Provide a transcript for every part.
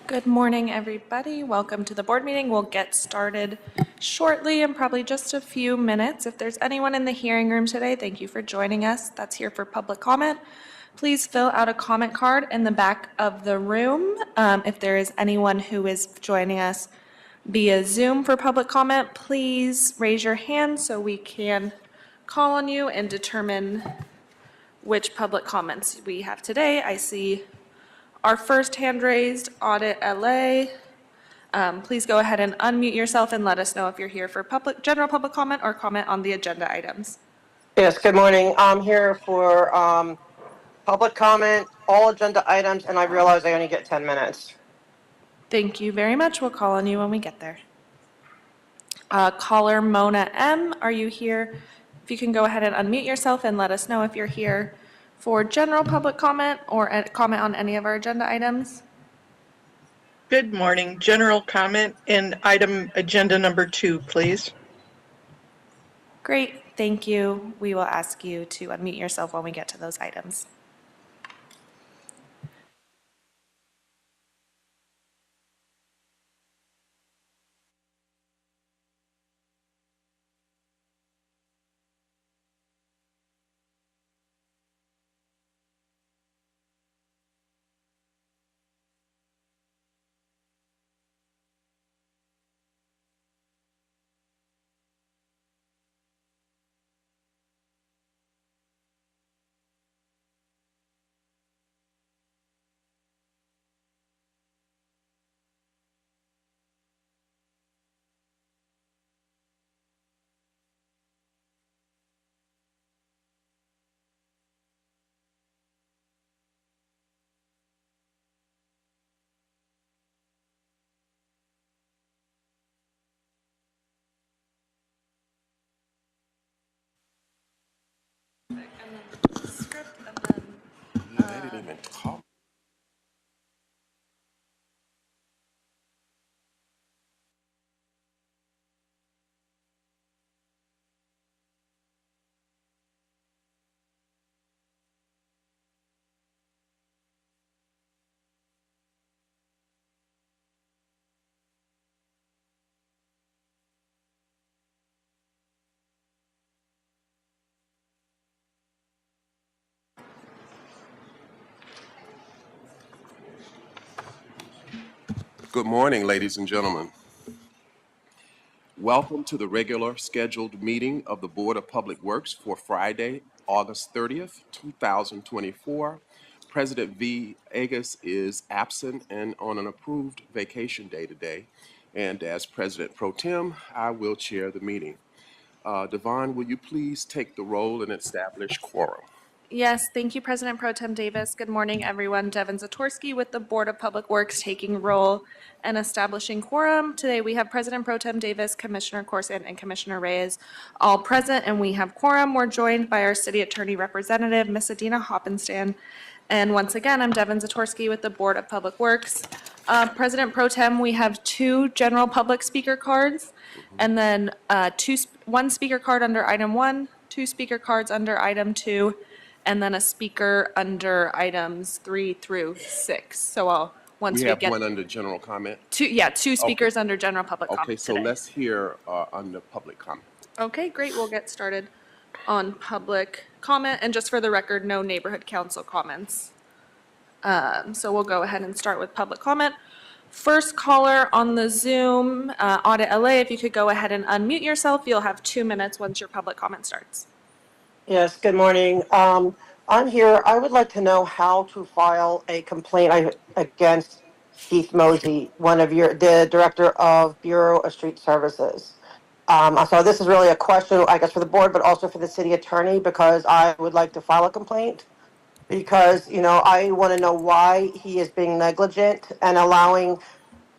Good morning, everybody. Welcome to the board meeting. We'll get started shortly in probably just a few minutes. If there's anyone in the hearing room today, thank you for joining us. That's here for public comment. Please fill out a comment card in the back of the room. If there is anyone who is joining us via Zoom for public comment, please raise your hand so we can call on you and determine which public comments we have today. I see our first hand raised, Audit LA. Please go ahead and unmute yourself and let us know if you're here for general public comment or comment on the agenda items. Yes, good morning. I'm here for public comment, all agenda items, and I realize I only get 10 minutes. Thank you very much. We'll call on you when we get there. Caller Mona M., are you here? If you can go ahead and unmute yourself and let us know if you're here for general public comment or a comment on any of our agenda items. Good morning. General comment in item agenda number 2, please. Great, thank you. We will ask you to unmute yourself when we get to those items. They didn't even talk. Good morning, ladies and gentlemen. Welcome to the regular scheduled meeting of the Board of Public Works for Friday, August 30th, 2024. President V. Agus is absent and on an approved vacation day today. And as President Pro Tem, I will chair the meeting. Devon, will you please take the roll and establish quorum? Yes, thank you, President Pro Tem Davis. Good morning, everyone. Devin Zatorsky with the Board of Public Works taking roll and establishing quorum. Today we have President Pro Tem Davis, Commissioner Corson, and Commissioner Reyes all present, and we have quorum. We're joined by our City Attorney Representative, Ms. Adina Hoppenstan. And once again, I'm Devin Zatorsky with the Board of Public Works. President Pro Tem, we have 2 general public speaker cards, and then one speaker card under item 1, 2 speaker cards under item 2, and then a speaker under items 3 through 6. So once we get one under general comment. 2 speakers under general public comment. Okay, so today. let's hear under public comment. Okay, great. We'll get started on public comment, and just for the record, no neighborhood council comments. So we'll go ahead and start with public comment. First caller on the Zoom, Audit LA, if you could go ahead and unmute yourself, you'll have 2 minutes once your public comment starts. Yes, good morning. I'm here. I would like to know how to file a complaint against Keith Mosey, the director of Bureau of Street Services. So this is really a question, I guess, for the board, but also for the city attorney, because I would like to file a complaint. Because, I want to know why he is being negligent and allowing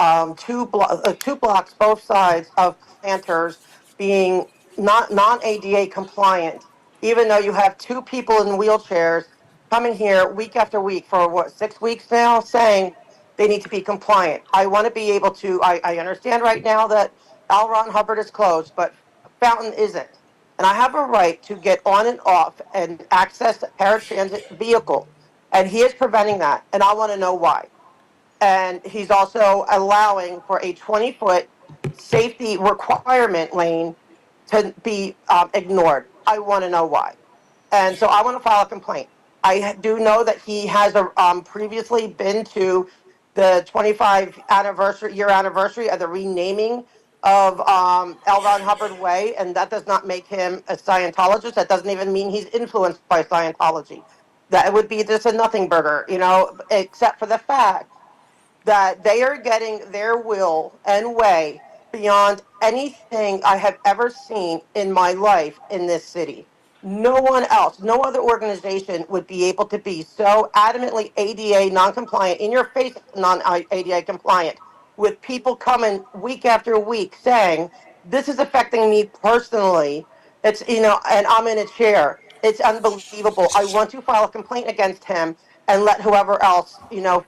2 blocks, both sides of planters being not non-ADA compliant, even though you have 2 people in wheelchairs coming here week after week for 6 weeks now, saying they need to be compliant. I want to be able to, I understand right now that L. Ron Hubbard is closed, but Fountain isn't. And I have a right to get on and off and access a paratransit vehicle. And he is preventing that, and I want to know why. And he's also allowing for a 20-foot safety requirement lane to be ignored. I want to know why. And so I want to file a complaint. Do know that he has previously been to the 25 year anniversary of the renaming of L. Ron Hubbard Way, and that does not make him a Scientologist. That doesn't even mean he's influenced by Scientology. That would be just a nothing burger, except for the fact that they are getting their will and way beyond anything I have ever seen in my life in this city. No one else, no other organization would be able to be so adamantly ADA non-compliant, in your face non-ADA compliant, with people coming week after week saying, this is affecting me personally. It's, and I'm in a chair. It's unbelievable. I want to file a complaint against him and let whoever else,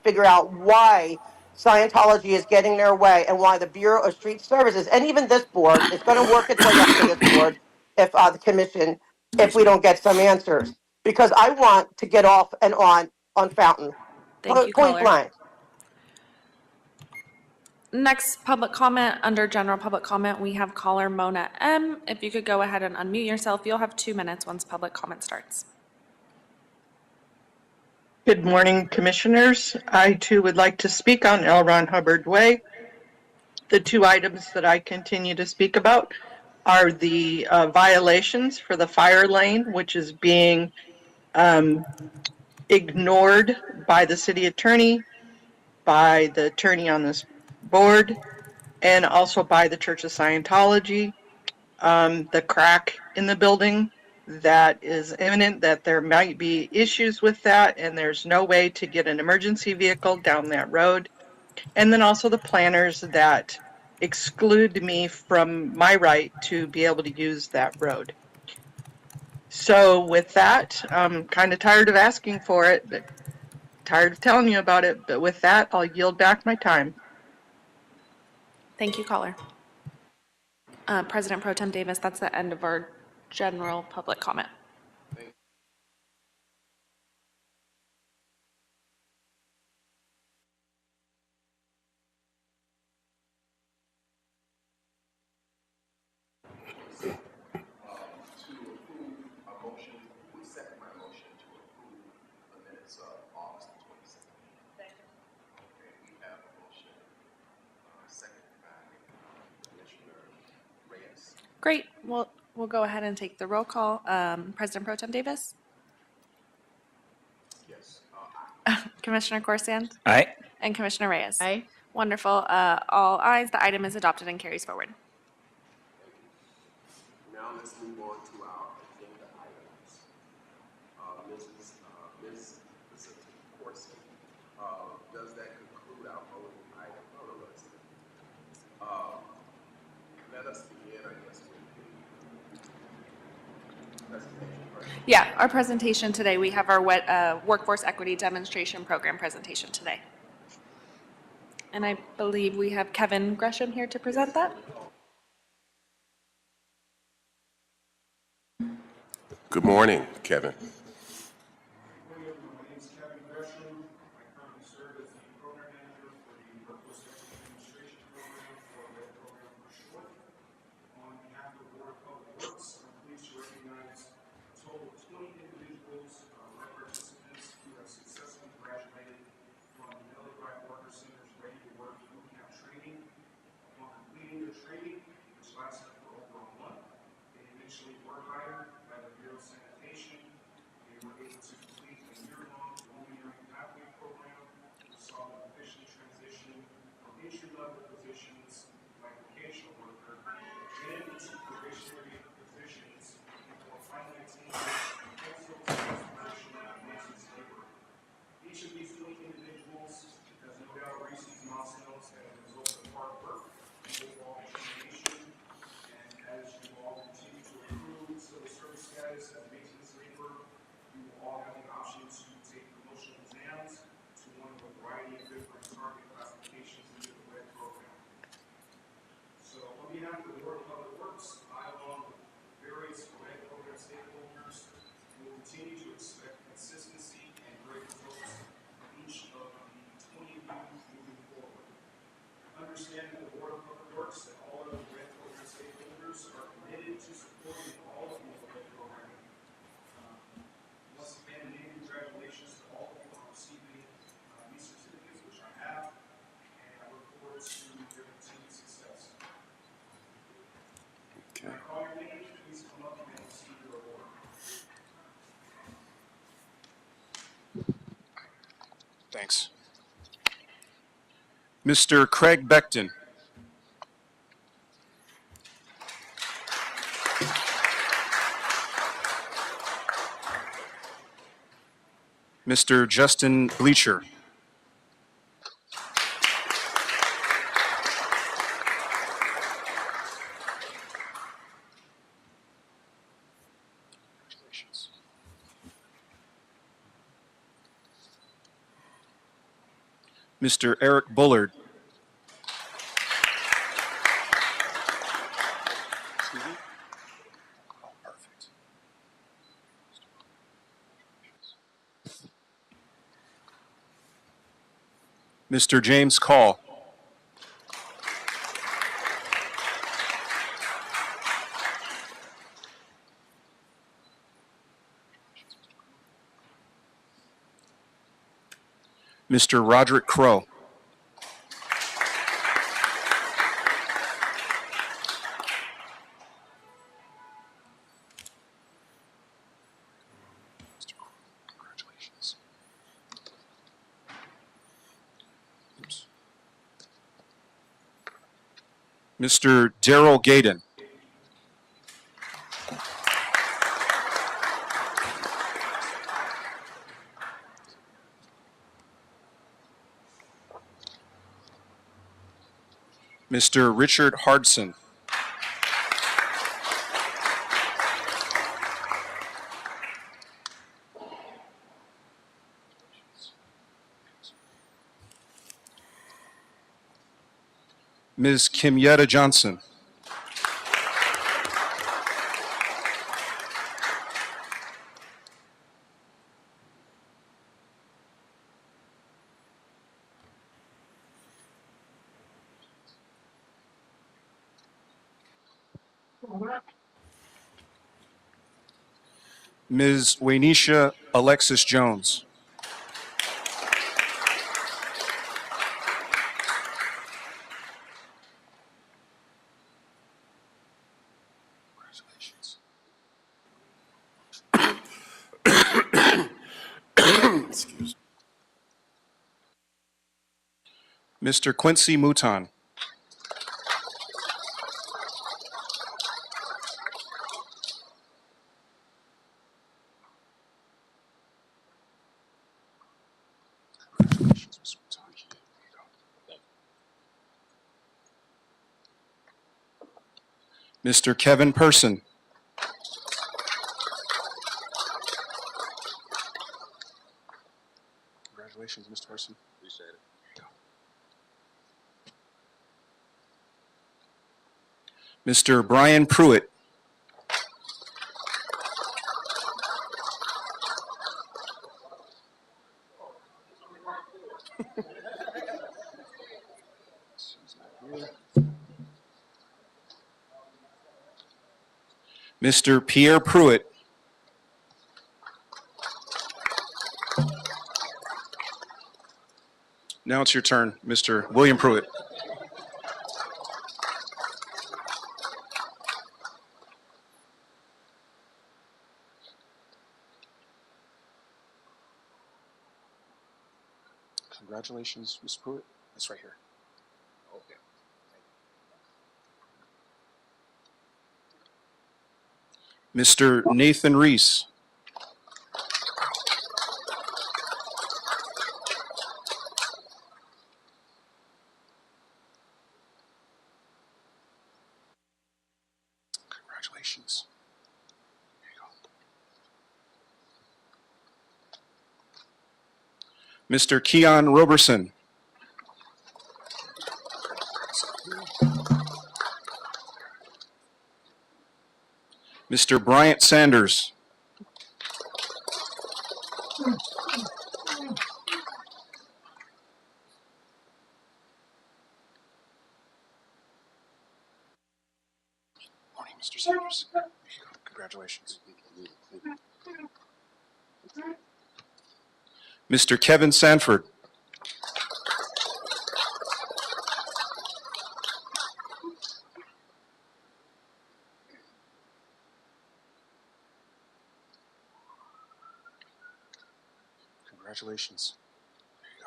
figure out why Scientology is getting their way and why the Bureau of Street Services and even this board is going to work its way up to this board if the commission, if Yes, we ma'am. don't get some answers. Because I want to get off and on Fountain. Thank you, Point caller. blank. Next public comment, under general public comment, we have caller Mona M. If you could go ahead and unmute yourself, you'll have 2 minutes once public comment starts. Good morning, Commissioners. I too would like to speak on L. Ron Hubbard Way. The two items that I continue to speak about are the violations for the fire lane, which is being ignored by the city attorney, by the attorney on this board, and also by the Church of Scientology. The crack in the building that is imminent, that there might be issues with that, and there's no way to get an emergency vehicle down that road. And then also the planners that exclude me from my right to be able to use that road. So with that, I'm kind of tired of asking for it, but tired of telling you about it. But with that, I'll yield back my time. Thank you, caller. President Pro Tem Davis, that's the end of our general public comment. Great. We'll go ahead and take the roll call. President Pro Tem Davis? Yes. Commissioner Corsan? Aye. And Commissioner Reyes? Aye. Wonderful. All ayes. The item is adopted and carries forward. Now let's move on to our agenda items. Ms. Corson, does that conclude our voting item? No, let's, let us begin, I guess, with the presentation. Right? Yeah, our presentation today, we have our Workforce Equity Demonstration Program presentation today. And I believe we have Kevin Gresham here to present that. Good morning, Kevin. My name is Kevin Gresham. I currently serve as the program manager for the Workforce Equity Demonstration Program, or WED program for short. On behalf of the Board of Public Works, I'm pleased to recognize a total of 20 individuals, WED participants who have successfully graduated from the Miller Drive Worker Center's Ready to Work boot camp training. Upon completing their training, which lasted for over a month, they initially were hired by the Bureau of Sanitation. They were able to complete a year-long preliminary pathway When I call your names, please come up and receive your award. Thanks. Mr. Craig Beckton. Mr. Justin Bleacher. Mr. Eric Bullard. Mr. James Call. Mr. Roderick Crow. Congratulations. Oops. Mr. Daryl Gaydon. Mr. Richard Hardson. Ms. Kimyetta Johnson. Ms. Waynisha Alexis Jones. Congratulations. Excuse me. Mr. Quincy Mouton. Mr. Kevin Person. Congratulations, Mr. Person. Appreciate it. Mr. Brian Pruitt. Mr. Pierre Pruitt. Now it's your turn, Mr. William Pruitt. Congratulations, Mr. Pruitt. That's right here. Okay. Mr. Nathan Reese. Congratulations. Here you go. Mr. Keon Roberson. Mr. Bryant Sanders. Morning, Mr. Sanders. Here you go. Congratulations. Mr. Kevin Sanford. Congratulations. There you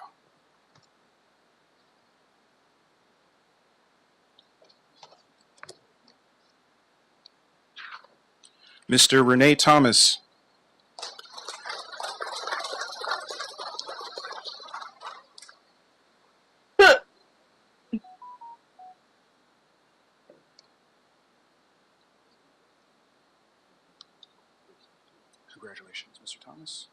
go. Mr. Renee Thomas. Congratulations, Mr. Thomas.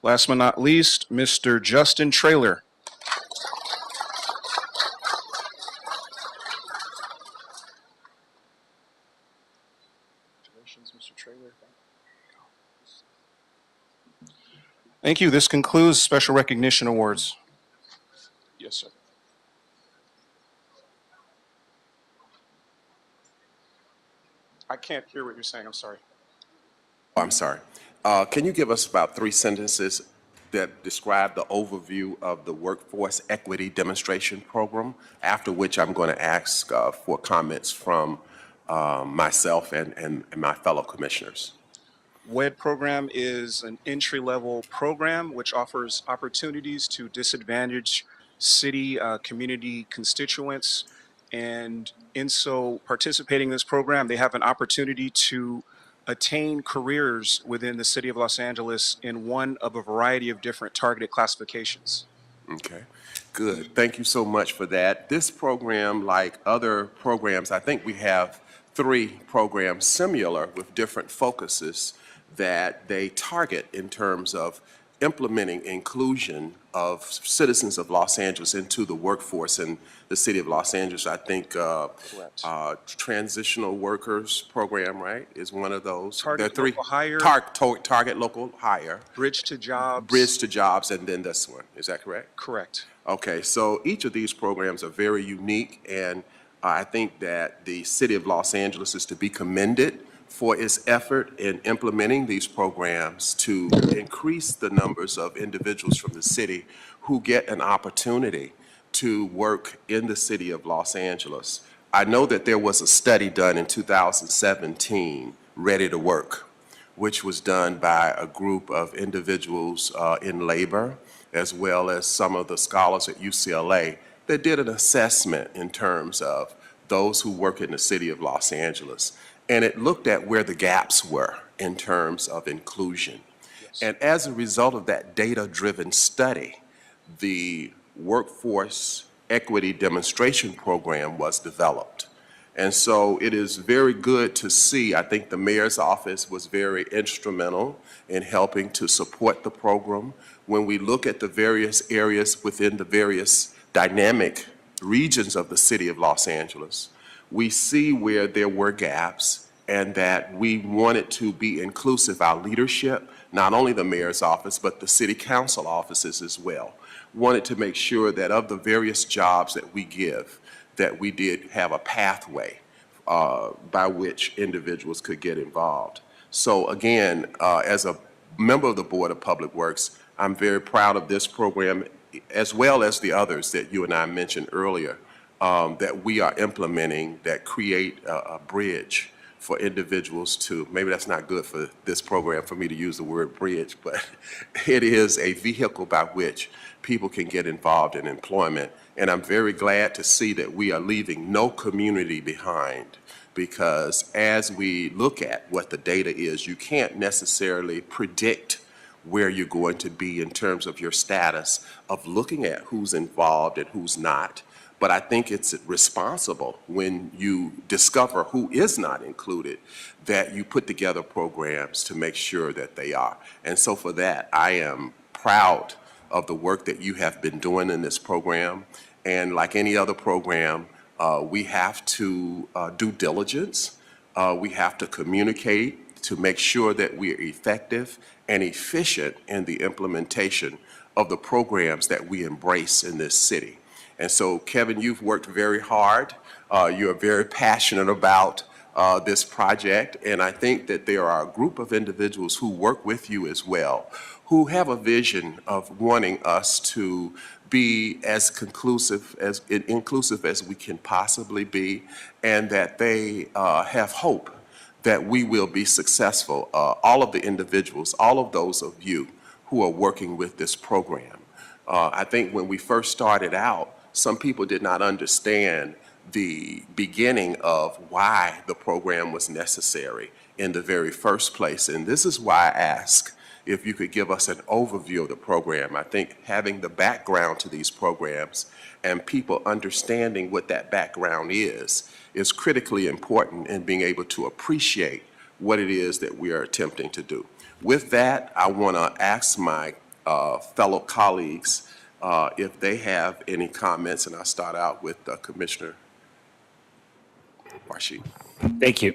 Last but not least, Mr. Justin Traylor. Congratulations, Mr. Traylor. Thank you. This concludes special recognition awards. Yes, sir. I can't hear what you're saying. I'm sorry. Oh, I'm sorry. Can you give us about 3 sentences that describe the overview of the Workforce Equity Demonstration Program, after which I'm going to ask for comments from myself and my fellow commissioners. WED program is an entry-level program which offers opportunities to disadvantaged city community constituents. And in so participating in this program, they have an opportunity to attain careers within the city of Los Angeles in one of a variety of different targeted classifications. Okay, good. Thank you so much for that. This program, like other programs, I think we have 3 programs similar with different focuses that they target in terms of implementing inclusion of citizens of Los Angeles into the workforce in the city of Los Angeles. I think transitional workers program, right, is one of those. Target There are 3. Local Hire. Target local hire. Bridge to Jobs. Bridge to Jobs, and then this one. Is that correct? Correct. Okay, so each of these programs are very unique, and I think that the city of Los Angeles is to be commended for its effort in implementing these programs to increase the numbers of individuals from the city who get an opportunity to work in the city of Los Angeles. I know that there was a study done in 2017, Ready to Work, which was done by a group of individuals in labor, as well as some of the scholars at UCLA that did an assessment in terms of those who work in the city of Los Angeles. And it looked at where the gaps were in terms of inclusion. Yes. And as a result of that data-driven study, the Workforce Equity Demonstration Program was developed. And so it is very good to see, I think the mayor's office was very instrumental in helping to support the program. When we look at the various areas within the various dynamic regions of the city of Los Angeles, we see where there were gaps and that we wanted to be inclusive. Our leadership, not only the mayor's office, but the city council offices as well, wanted to make sure that of the various jobs that we give, that we did have a pathway by which individuals could get involved. So again, as a member of the Board of Public Works, I'm very proud of this program, as well as the others that you and I mentioned earlier, that we are implementing that create a bridge for individuals to, maybe that's not good for this program for me to use the word bridge, but it is a vehicle by which people can get involved in employment. And I'm very glad to see that we are leaving no community behind, because as we look at what the data is, you can't necessarily predict where you're going to be in terms of your status of looking at who's involved and who's not. But I think it's responsible when you discover who is not included, that you put together programs to make sure that they are. And so for that, I am proud of the work that you have been doing in this program. And like any other program, we have to due diligence. We have to communicate to make sure that we are effective and efficient in the implementation of the programs that we embrace in this city. And so, Kevin, you've worked very hard. You're very passionate about this project, and I think that there are a group of individuals who work with you as well, who have a vision of wanting us to be as inclusive as we can possibly be, and that they have hope that we will be successful. All of the individuals, all of those of you who are working with this program. I think when we first started out, some people did not understand the beginning of why the program was necessary in the very first place. And this is why I ask if you could give us an overview of the program. I think having the background to these programs and people understanding what that background is critically important in being able to appreciate what it is that we are attempting to do. With that, I want to ask my fellow colleagues if they have any comments, and I'll start out with Commissioner Rashid. Thank you.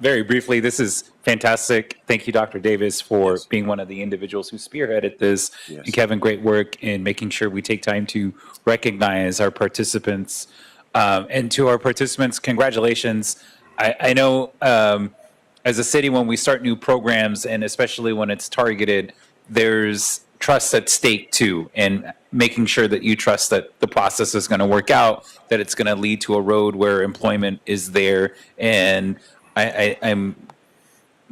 Very briefly, this is fantastic. Thank you, Dr. Davis, for Yes. being one of the individuals who spearheaded this. Yes. And Kevin, great work in making sure we take time to recognize our participants. And to our participants, congratulations. I know as a city, when we start new programs, and especially when it's targeted, there's trust at stake too, and making sure that you trust that the process is going to work out, that it's going to lead to a road where employment is there. And I'm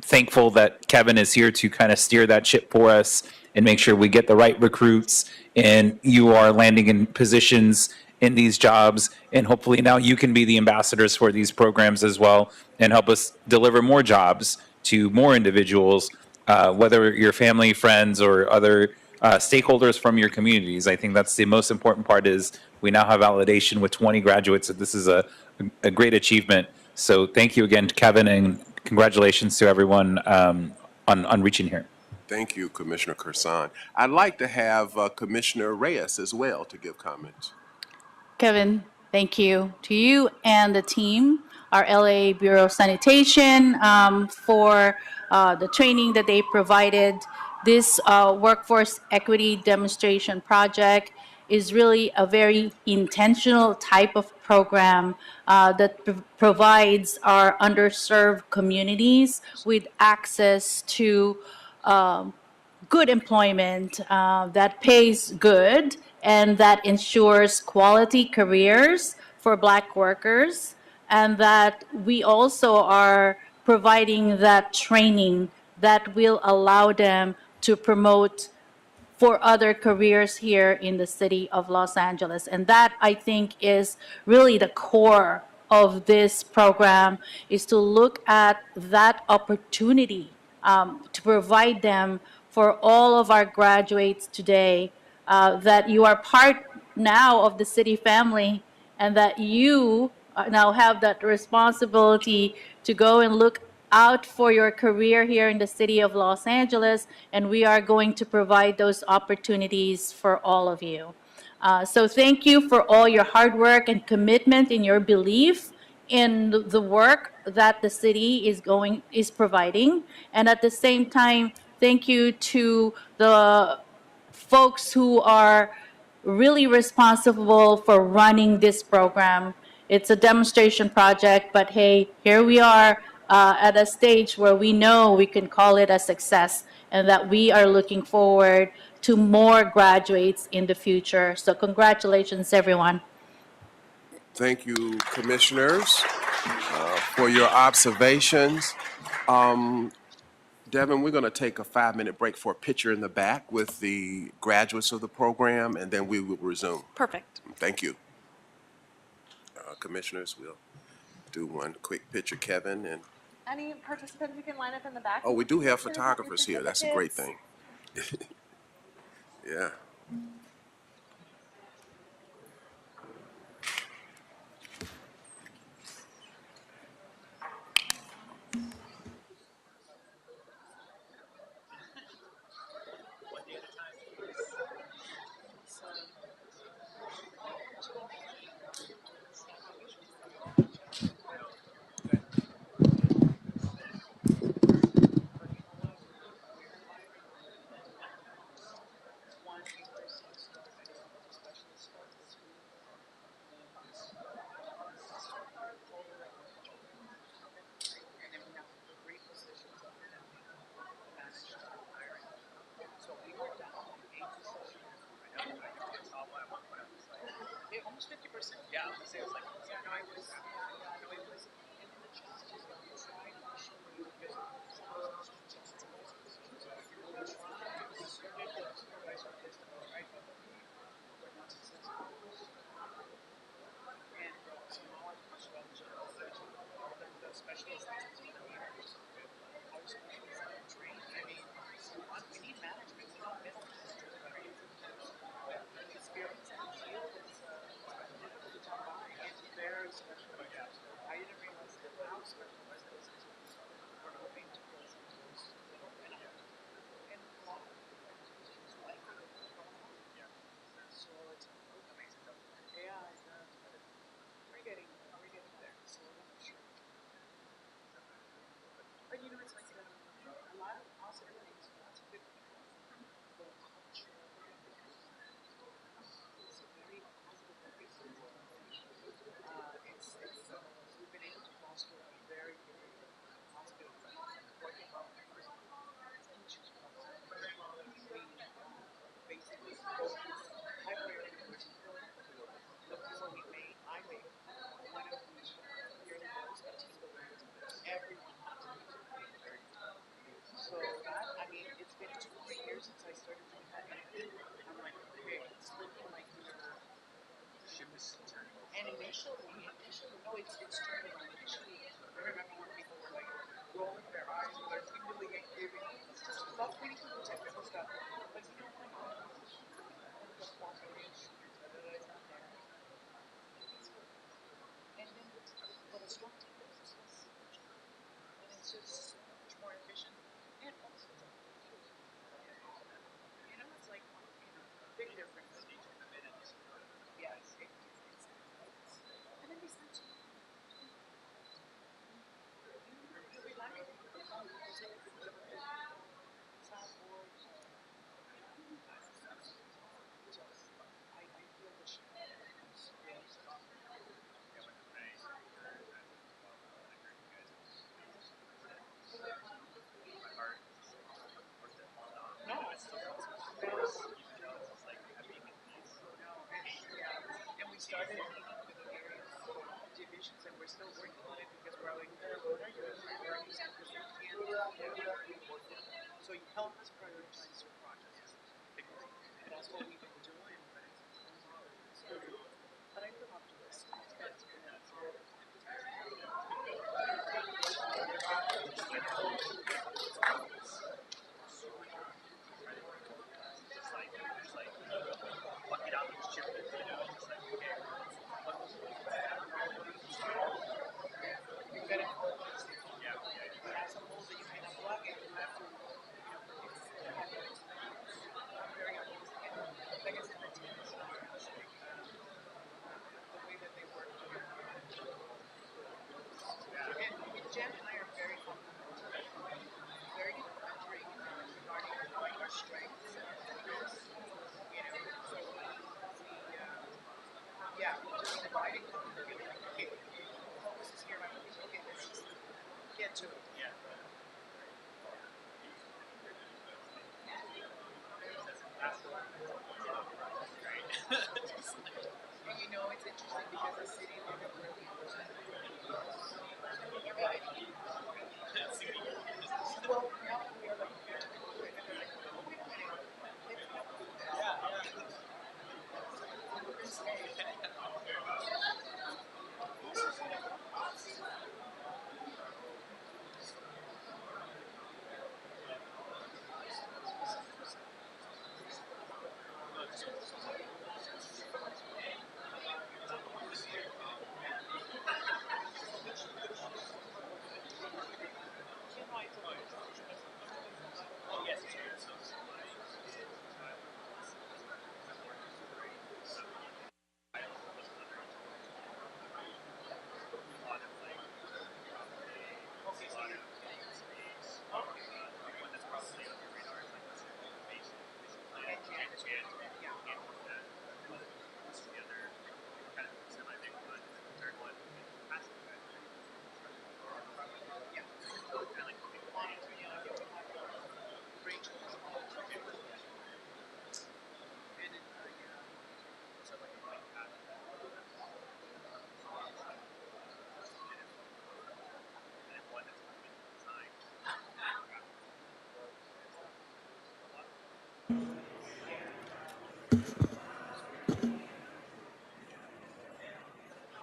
thankful that Kevin is here to kind of steer that ship for us and make sure we get the right recruits, and you are landing in positions in these jobs, and hopefully now you can be the ambassadors for these programs as well and help us deliver more jobs to more individuals, whether your family, friends, or other stakeholders from your communities. I think that's the most important part, is we now have validation with 20 graduates that this is a great achievement. So thank you again to Kevin, and congratulations to everyone on reaching here. Thank you, Commissioner Kursan. I'd like to have Commissioner Reyes as well to give comments. Kevin, thank you to you and the team, our LA Bureau of Sanitation, for the training that they provided. This workforce equity demonstration project is really a very intentional type of program that provides our underserved communities with access to good employment that pays good and that ensures quality careers for Black workers, and that we also are providing that training that will allow them to promote for other careers here in the city of Los Angeles. And that, I think, is really the core of this program, is to look at that opportunity to provide them for all of our graduates today, that you are part now of the city family, and that you now have that responsibility to go and look out for your career here in the city of Los Angeles, and we are going to provide those opportunities for all of you. So thank you for all your hard work and commitment in your belief in the work that the city is providing. And at the same time, thank you to the folks who are really responsible for running this program. It's a demonstration project, but hey, here we are at a stage where we know we can call it a success, and that we are looking forward to more graduates in the future. So congratulations, everyone. Thank you, commissioners, for your observations. Devin, we're going to take a 5-minute break for a picture in the back with the graduates of the program, and then we will resume. Perfect. Thank you. Commissioners, we'll do one quick picture, Kevin. And Any participants who can line up in the back? oh, we do have photographers here. That's a great thing. Yeah.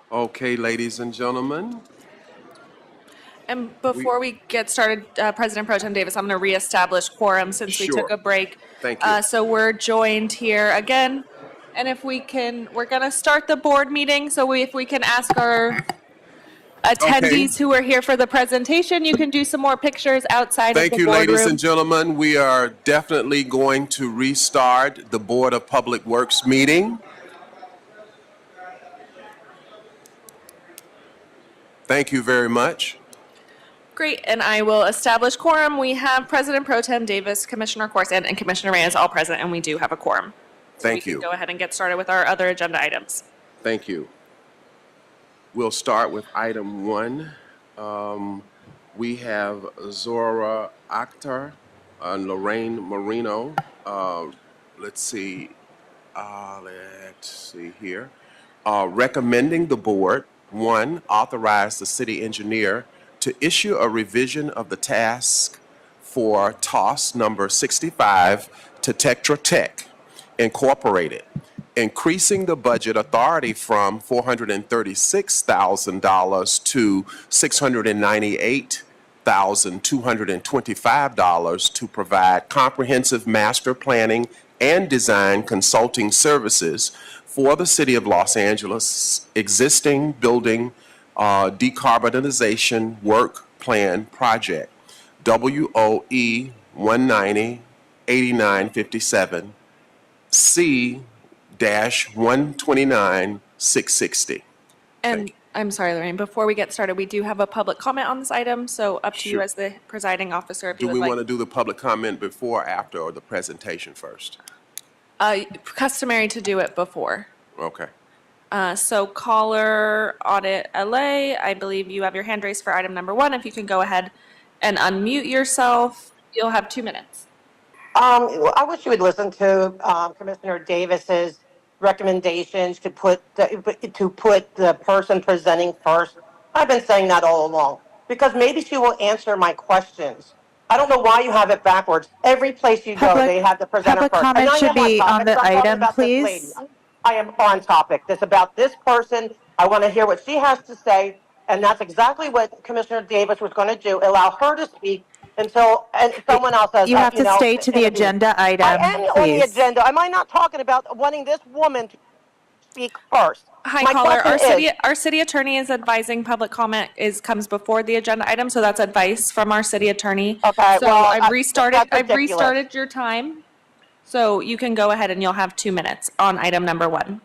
Okay, ladies and gentlemen, And before we get started, President Pro Tem Davis, I'm going to reestablish quorum since we took Sure. a break. Thank you. So we're joined here again. And if we can, we're going to start the board meeting. So if we can ask our attendees who are here for the presentation, you can do some more pictures outside of thank the you, ladies boardroom. and gentlemen. We are definitely going to restart the Board of Public Works meeting. Thank you very much. Great, and I will establish quorum. We have President Pro Tem Davis, Commissioner Corson, and Commissioner Reyes all present, and we do have a quorum. So Thank we you. can go ahead and get started with our other agenda items. Thank you. We'll start with item 1. We have Zora Akhtar and Lorraine Marino. Let's see here. Recommending the board, 1, authorize the city engineer to issue a revision of the task for TOS number 65 to Tetra Tech Incorporated increasing the budget authority from $436,000 to $698,225 to provide comprehensive master planning and design consulting services for the City of Los Angeles existing building decarbonization work plan project, WOE 190-8957, C-129-660. And I'm sorry, Lorraine, before we get started, we do have a public comment on this item, so up to you Sure. as the presiding officer if Do you we would want to like. do the public comment before, after, or the presentation first? Customary to do it before. Okay. So caller Audit LA, I believe you have your hand raised for item number 1. If you can go ahead and unmute yourself, you'll have 2 minutes. I wish you would listen to Commissioner Davis's recommendations to put the person presenting first. I've been saying that all along because maybe she will answer my questions. I don't know why you have it backwards. Every place you go, they have the presenter Public first. And comment I should am on be on topic, the so I'm talking item, about this lady. please. I am on topic. This about this person. I want to hear what she has to say, and that's exactly what Commissioner Davis was going to do. Allow her to speak until someone else has. You have to stay to the interview. agenda I item, am on the please. agenda. Am I not talking about wanting this woman to speak first? Hi, My caller. question is- Our city attorney is advising public comment comes before the agenda item, so that's advice from our city attorney. Okay, So well, I've restarted that's ridiculous. your time. So you can go ahead and you'll have 2 minutes on item number 1.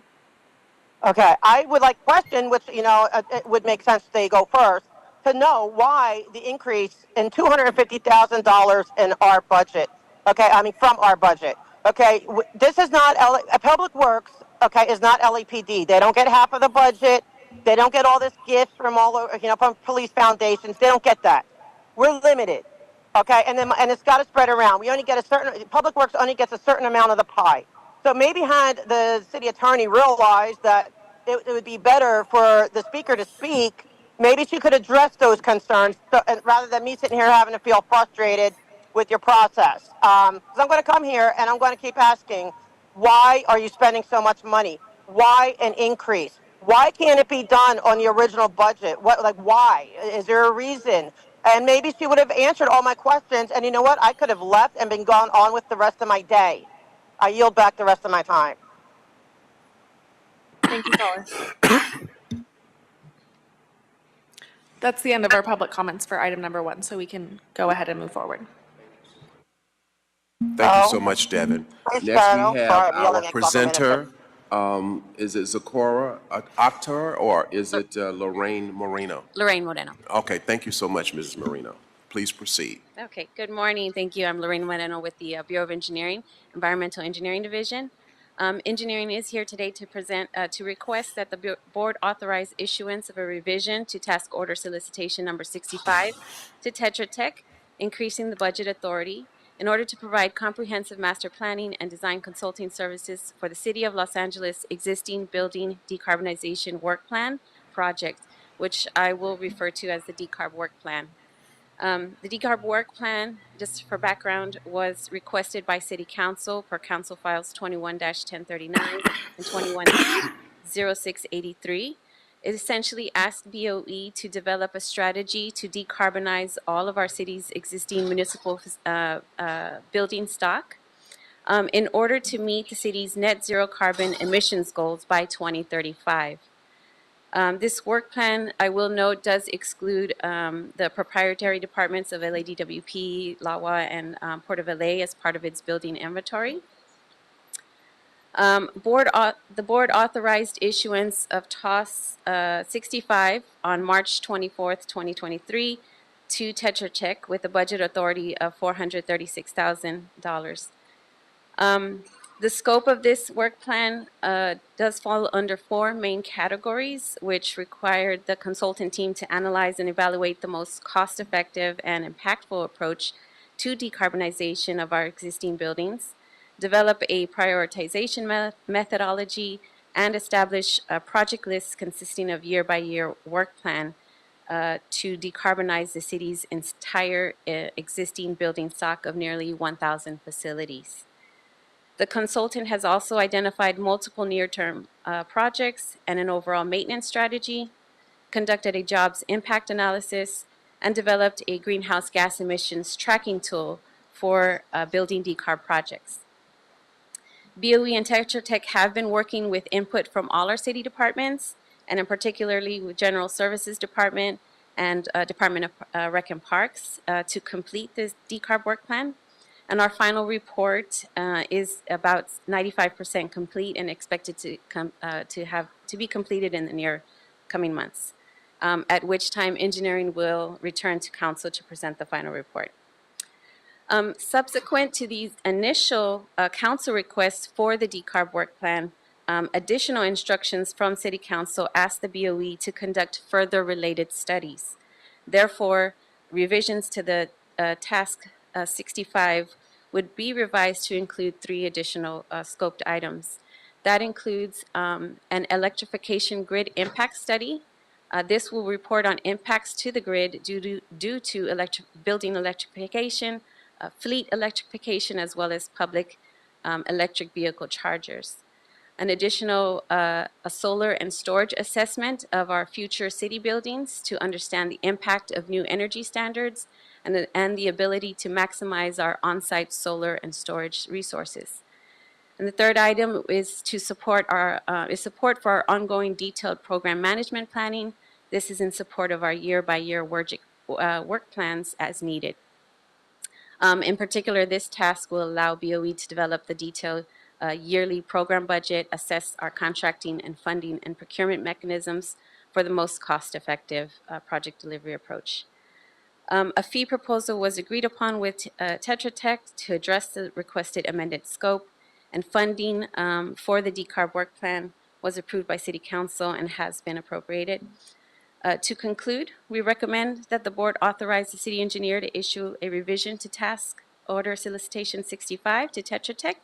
Okay, I would like question, which, it would make sense they go first, to know why the increase in $250,000 in our budget. Okay, I mean, from our budget. Okay, this is not, Public Works, okay, is not LAPD. They don't get half of the budget. They don't get all this gifts from all over, from police foundations. They don't get that. We're limited. Okay, and it's got to spread around. We only get Public Works only gets a certain amount of the pie. So maybe had the city attorney realized that it would be better for the speaker to speak, maybe she could address those concerns rather than me sitting here having to feel frustrated with your process. Because I'm going to come here and I'm going to keep asking, why are you spending so much money? Why an increase? Why can't it be done on the original budget? Why? Is there a reason? And maybe she would have answered all my questions. And you know what? I could have left and been gone on with the rest of my day. I yield back the rest of my time. Thank you, caller. That's the end of our public comments for item number 1, so we can go ahead and move forward. Thank you so much, Devin. Please, Next, Colonel. we Sorry, have I'm our yelling at presenter. Is it Zachora Akhtar or is it Lorraine Moreno? Lorraine Moreno. Okay, thank you so much, Mrs. Moreno. Please proceed. Okay, good morning. Thank you. I'm Lorraine Moreno with the Bureau of Engineering, Environmental Engineering Division. Engineering is here today to present, to request that the board authorize issuance of a revision to task order solicitation number 65 to Tetra Tech, increasing the budget authority in order to provide comprehensive master planning and design consulting services for the City of Los Angeles existing building decarbonization work plan project, which I will refer to as the Decarb Work Plan. The Decarb Work Plan, just for background, was requested by City Council per Council Files 21-1039 and 21-0683. It essentially asked BOE to develop a strategy to decarbonize all of our city's existing municipal building stock in order to meet the city's net zero carbon emissions goals by 2035. This work plan, I will note, does exclude the proprietary departments of LADWP, LAWA, and Port of LA as part of its building inventory. The board authorized issuance of TOS 65 on March 24th, 2023 to Tetra Tech with a budget authority of $436,000. The scope of this work plan does fall under 4 main categories, which required the consultant team to analyze and evaluate the most cost-effective and impactful approach to decarbonization of our existing buildings, develop a prioritization methodology, and establish a project list consisting of year-by-year work plan to decarbonize the city's entire existing building stock of nearly 1,000 facilities. The consultant has also identified multiple near-term projects and an overall maintenance strategy, conducted a jobs impact analysis, and developed a greenhouse gas emissions tracking tool for building decarb projects. BOE and Tetra Tech have been working with input from all our city departments, and in particularly with General Services Department and Department of Rec and Parks to complete this decarb work plan. And our final report is about 95% complete and expected to be completed in the near coming months, at which time engineering will return to council to present the final report. Subsequent to these initial council requests for the decarb work plan, additional instructions from City Council asked the BOE to conduct further related studies. Therefore, revisions to the task 65 would be revised to include 3 additional scoped items. That includes an electrification grid impact study. This will report on impacts to the grid due to building electrification, fleet electrification, as well as public electric vehicle chargers. An additional a solar and storage assessment of our future city buildings to understand the impact of new energy standards and the ability to maximize our on-site solar and storage resources. And the third item is to support for our ongoing detailed program management planning. This is in support of our year-by-year work plans as needed. In particular, this task will allow BOE to develop the detailed yearly program budget, assess our contracting and funding and procurement mechanisms for the most cost-effective project delivery approach. A fee proposal was agreed upon with Tetra Tech to address the requested amended scope, and funding for the decarb work plan was approved by City Council and has been appropriated. To conclude, we recommend that the board authorize the city engineer to issue a revision to task order solicitation 65 to Tetra Tech,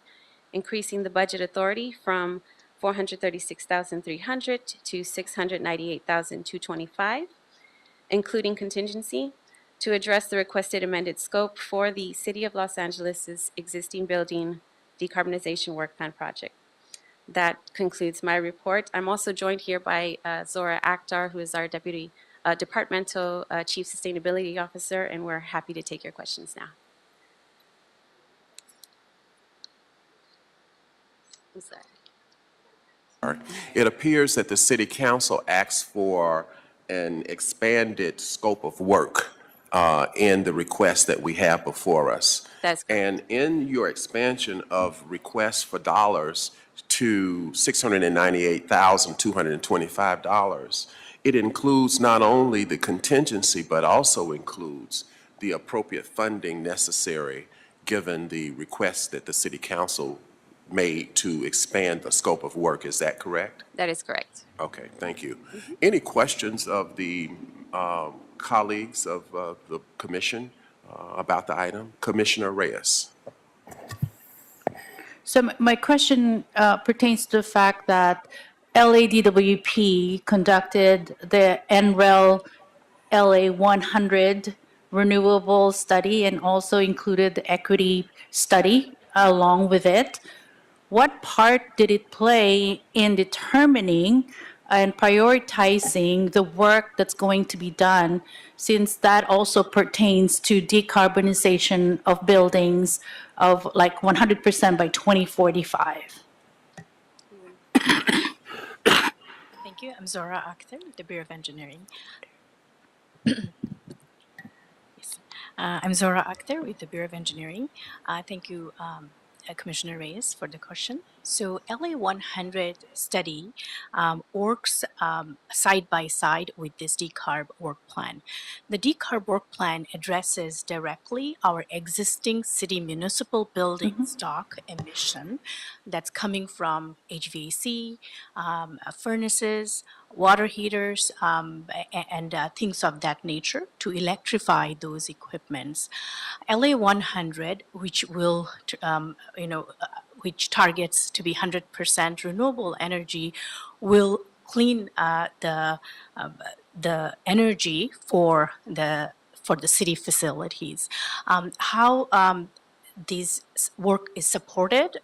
increasing the budget authority from $436,300 to $698,225, including contingency, to address the requested amended scope for the City of Los Angeles' existing building decarbonization work plan project. That concludes my report. I'm also joined here by Zora Akhtar, who is our Deputy Departmental Chief Sustainability Officer, and we're happy to take your questions now. I'm sorry. All right. It appears that the City Council asked for an expanded scope of work in the request that we have before us. That's correct. And in your expansion of requests for dollars to $698,225, it includes not only the contingency, but also includes the appropriate funding necessary given the request that the City Council made to expand the scope of work. Is that correct? That is correct. Okay, thank you. Any questions of the colleagues of the commission about the item? Commissioner Reyes. So my question pertains to the fact that LADWP conducted the NREL LA 100 renewable study and also included the equity study along with it. What part did it play in determining and prioritizing the work that's going to be done, since that also pertains to decarbonization of buildings of like 100% by 2045? Thank you. I'm Zora Akhtar with the Bureau of Engineering. I'm Zora Akhtar with the Bureau of Engineering. Thank you, Commissioner Reyes, for the question. So LA 100 study works side by side with this decarb work plan. The decarb work plan addresses directly our existing city municipal building stock emission that's coming from HVAC, furnaces, water heaters, and things of that nature to electrify those equipments. LA 100, which will, which targets to be 100% renewable energy, will clean the energy for the city facilities. How this work is supported.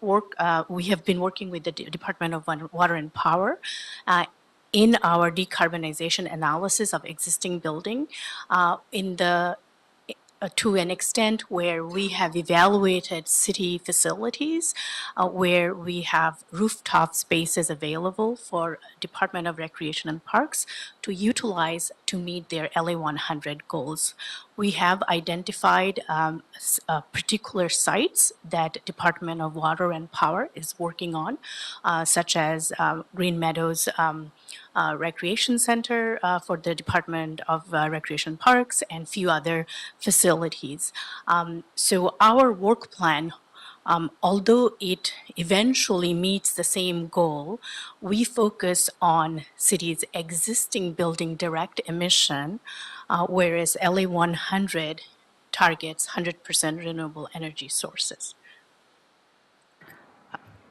We have been working with the Department of Water and Power in our decarbonization analysis of existing building to an extent where we have evaluated city facilities where we have rooftop spaces available for Department of Recreation and Parks to utilize to meet their LA 100 goals. We have identified particular sites that Department of Water and Power is working on, such as Green Meadows Recreation Center for the Department of Recreation Parks and few other facilities. So our work plan, although it eventually meets the same goal, we focus on city's existing building direct emission, whereas LA 100 targets 100% renewable energy sources.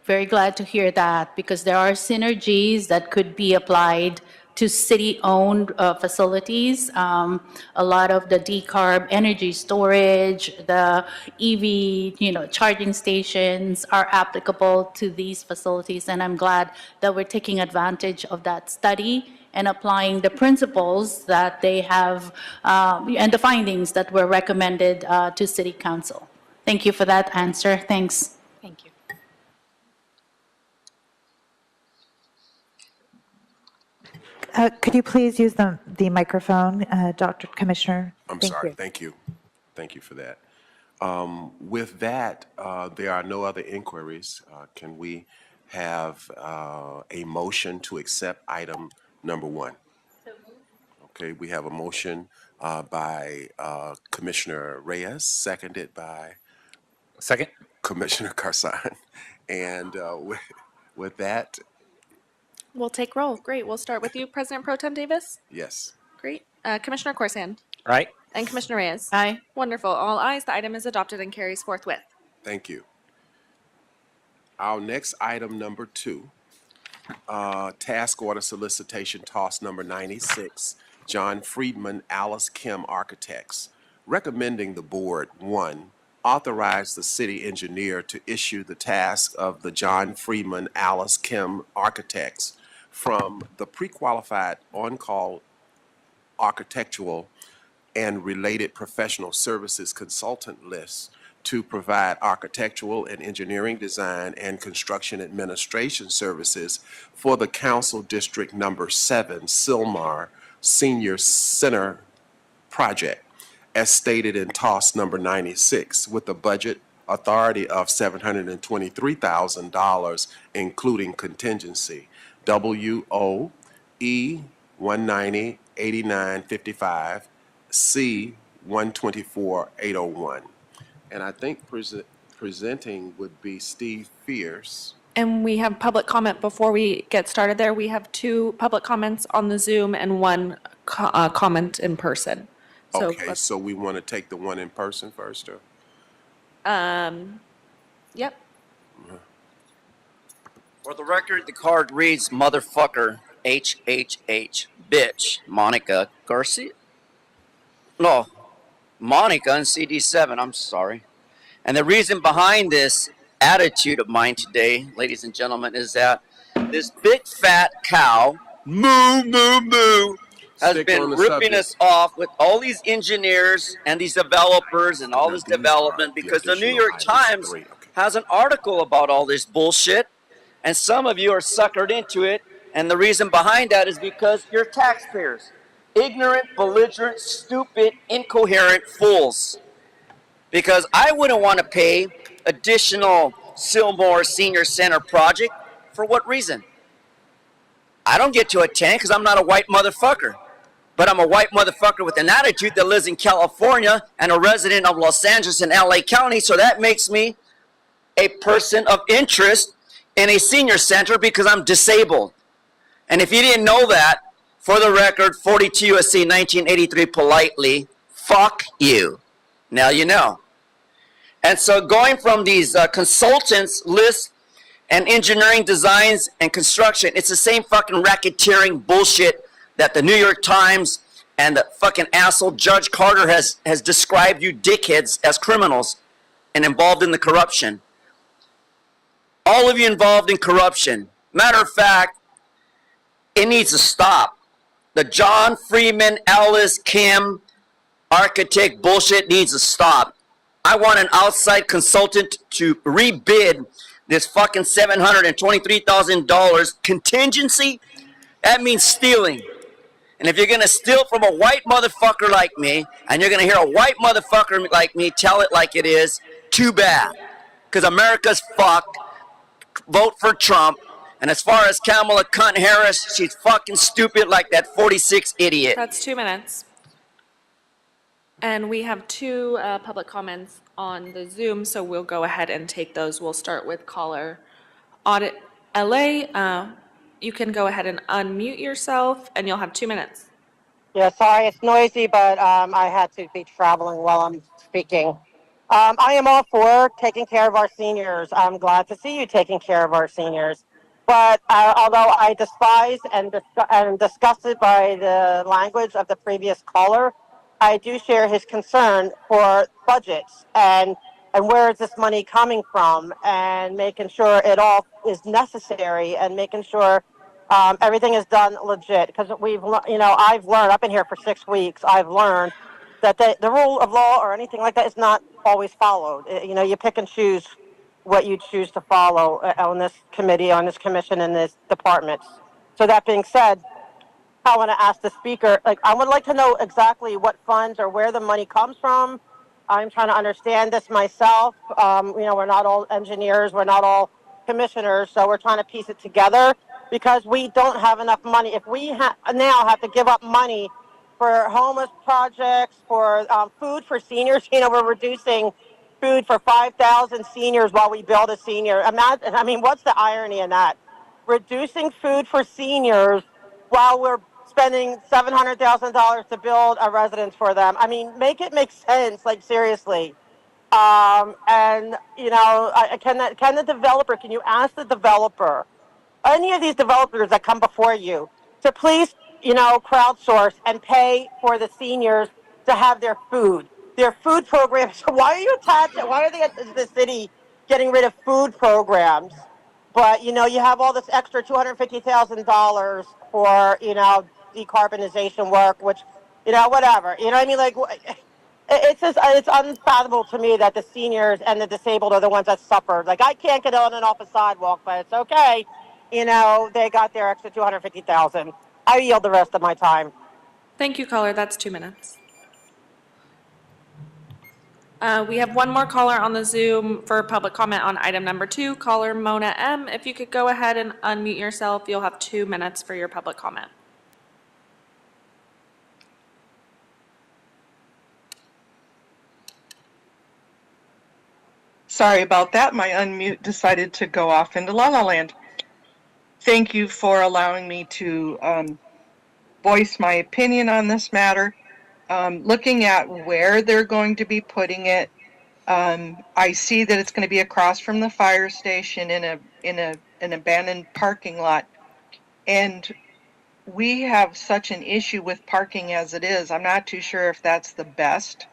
Very glad to hear that, because there are synergies that could be applied to city-owned facilities. A lot of the decarb energy storage, the EV, charging stations are applicable to these facilities, and I'm glad that we're taking advantage of that study and applying the principles that they have and the findings that were recommended to City Council. Thank you for that answer. Thanks. Thank you. Could you please use the microphone, Dr. Commissioner? I'm Thank sorry. you. Thank you. Thank you for that. With that, there are no other inquiries. Can we have a motion to accept item number 1? Okay, we have a motion by Commissioner Reyes, seconded by Second? Commissioner Carson. And with that, We'll take roll. Great. We'll start with you, President Pro Tem Davis. yes. Great. Commissioner Corsan Right? and Commissioner Reyes. Aye. Wonderful. All ayes. The item is adopted and carries forthwith. Thank you. Our next item, number 2, task order solicitation toss number 96, John Friedman, Alice Kim Architects, recommending the board, 1, authorize the city engineer to issue the task of the John Friedman, Alice Kim Architects from the pre-qualified on-call architectural and related professional services consultant lists to provide architectural and engineering design and construction administration services for the Council District Number 7 Sylmar Senior Center project, as stated in TOS number 96, with a budget authority of $723,000, including contingency. WOE 190-8955, C 124-801. And I think presenting would be Steve Fierce. And we have public comment before we get started there. We have 2 public comments on the Zoom and 1 comment in person. So Okay, so we want to take the one in person first, or? Yep. For the record, the card reads motherfucker, HHH, bitch, Monica Garcia. No, Monica in CD7, I'm sorry. And the reason behind this attitude of mine today, ladies and gentlemen, is that this big fat cow, moo, moo, moo, has Stick been on the ripping subject. us off with all these engineers and these developers and all this These are development the because the New additional York items. Times 3, okay. has an article about all this bullshit, and some of you are suckered into it, and the reason behind that is because you're taxpayers. Ignorant, belligerent, stupid, incoherent fools. Because I wouldn't want to pay additional Sylmar Senior Center project. For what reason? I don't get to attend because I'm not a white motherfucker. But I'm a white motherfucker with an attitude that lives in California and a resident of Los Angeles and LA County, so that makes me a person of interest in a senior center because I'm disabled. And if you didn't know that, for the record, 42 U.S.C. 1983 politely, fuck you. Now you know. And so going from these consultants lists and engineering designs and construction, it's the same fucking racketeering bullshit that the New York Times and the fucking asshole Judge Carter has described you dickheads as criminals. and involved in the corruption. All of you involved in corruption. Matter of fact, it needs to stop. The John Freeman, Ellis, Kim, architect bullshit needs to stop. I want an outside consultant to rebid this fucking $723,000 contingency. That means stealing. And if you're gonna steal from a white motherfucker like me, and you're gonna hear a white motherfucker like me tell it like it is, too bad. Because America's fucked. Vote for Trump. And as far as Kamala Cunt Harris, she's fucking stupid like that 46 idiot. That's 2 minutes. And we have two public comments on the Zoom, so we'll go ahead and take those. We'll start with caller Audit LA. You can go ahead and unmute yourself, and you'll have 2 minutes. Yeah, sorry, it's noisy, but I had to be traveling while I'm speaking. I am all for taking care of our seniors. I'm glad to see you taking care of our seniors. But although I despise and disgusted by the language of the previous caller, I do share his concern for budgets and where is this money coming from, and making sure it all is necessary, and making sure everything is done legit. Because I've learned. I've been here for 6 weeks. I've learned that the rule of law or anything like that is not always followed. You pick and choose what you choose to follow on this committee, on this commission, and this department. So that being said, I want to ask the speaker, I would like to know exactly what funds or where the money comes from. I'm trying to understand this myself. We're not all engineers, we're not all commissioners, so we're trying to piece it together because we don't have enough money. If we now have to give up money for homeless projects, for food for seniors, we're reducing food for 5,000 seniors while we build a senior. Imagine, what's the irony in that? Reducing food for seniors while we're spending $700,000 to build a residence for them. Make it make sense, seriously. Can the developer, can you ask the developer, any of these developers that come before you, to please, crowdsource and pay for the seniors to have their food programs. Why are you attaching? Why are the city getting rid of food programs? But you have all this extra $250,000 for decarbonization work, which whatever. It's just it's unfathomable to me that the seniors and the disabled are the ones that suffered. I can't get on and off a sidewalk, but it's okay. They got their extra $250,000. I yield the rest of my time. Thank you, caller. That's 2 minutes. We have one more caller on the Zoom for public comment on item number 2. Caller Mona M. If you could go ahead and unmute yourself, you'll have 2 minutes for your public comment. Sorry about that. My unmute decided to go off into La La Land. Thank you for allowing me to voice my opinion on this matter. Looking at where they're going to be putting it, I see that it's going to be across from the fire station in an abandoned parking lot. And we have such an issue with parking as it is. I'm not too sure if that's the best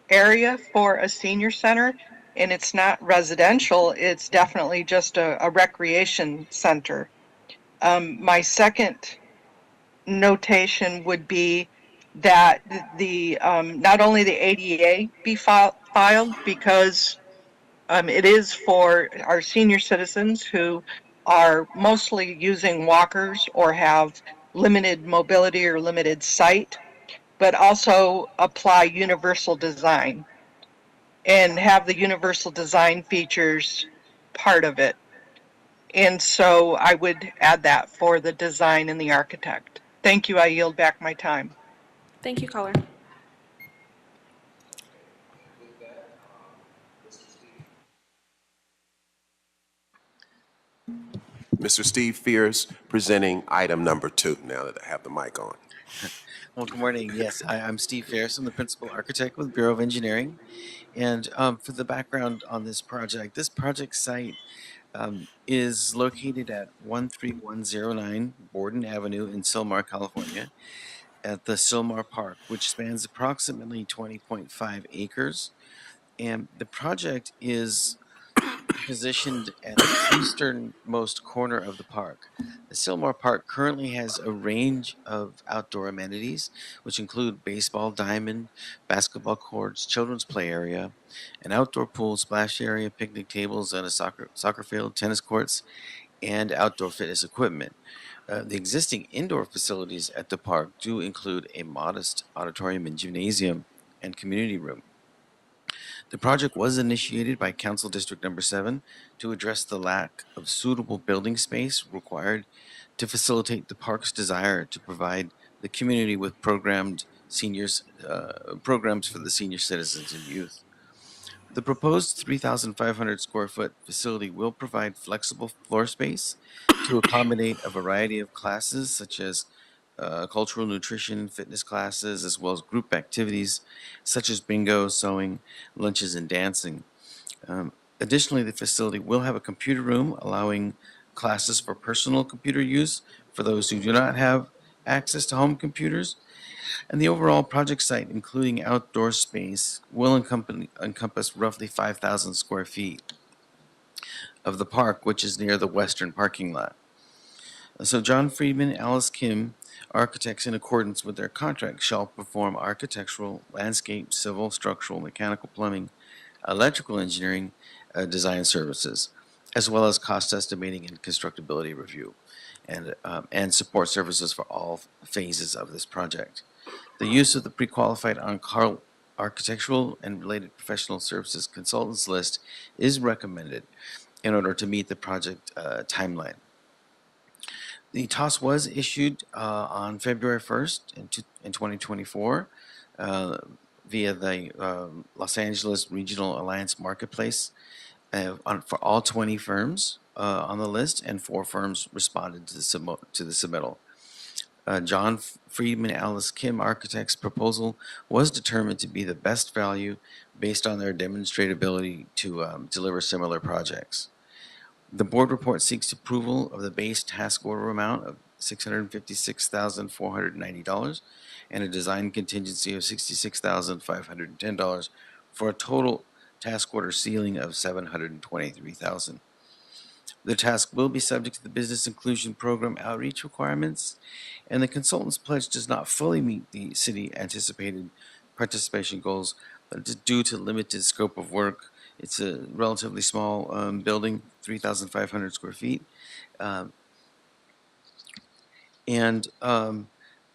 area for a senior center. And it's not residential, it's definitely just a recreation center. My second notation would be that the not only the ADA be filed because it is for our senior citizens who are mostly using walkers or have limited mobility or limited sight, but also apply universal design and have the universal design features part of it. And so I would add that for the design and the architect. Thank you. I yield back my time. Thank you, caller. Mr. Steve Fierce presenting item number 2, now that I have the mic on. Well, good morning. Yes, I'm Steve Fierce. I'm the principal architect with Bureau of Engineering. And for the background on this project site is located at 13109 Borden Avenue in Sylmar, California, at the Sylmar Park, which spans approximately 20.5 acres. And the project is positioned at the easternmost corner of the park. The Sylmar Park currently has a range of outdoor amenities, which include baseball diamond, basketball courts, children's play area, an outdoor pool, splash area, picnic tables, and a soccer field, tennis courts, and outdoor fitness equipment. The existing indoor facilities at the park do include a modest auditorium and gymnasium and community room. The project was initiated by Council District Number 7 to address the lack of suitable building space required to facilitate the park's desire to provide the community with programs for the senior citizens and youth. The proposed 3,500 square foot facility will provide flexible floor space to accommodate a variety of classes such as cultural nutrition, fitness classes, as well as group activities such as bingo, sewing, lunches, and dancing. Additionally, the facility will have a computer room allowing classes for personal computer use for those who do not have access to home computers. And the overall project site, including outdoor space, will encompass roughly 5,000 square feet of the park, which is near the western parking lot. So John Friedman, Alice Kim, architects in accordance with their contract shall perform architectural, landscape, civil, structural, mechanical, plumbing, electrical engineering, design services, as well as cost estimating and constructability review, and support services for all phases of this project. The use of the pre-qualified on-call architectural and related professional services consultants list is recommended in order to meet the project timeline. The TOS was issued on February 1st in 2024 via the Los Angeles Regional Alliance Marketplace for all 20 firms on the list, and 4 firms responded to the submittal. John Friedman, Alice Kim Architects' proposal was determined to be the best value based on their demonstrated ability to deliver similar projects. The board report seeks approval of the base task order amount of $656,490 and a design contingency of $66,510 for a total task order ceiling of $723,000. The task will be subject to the Business Inclusion Program outreach requirements, and the consultant's pledge does not fully meet the city anticipated participation goals due to limited scope of work. It's a relatively small building, 3,500 square feet.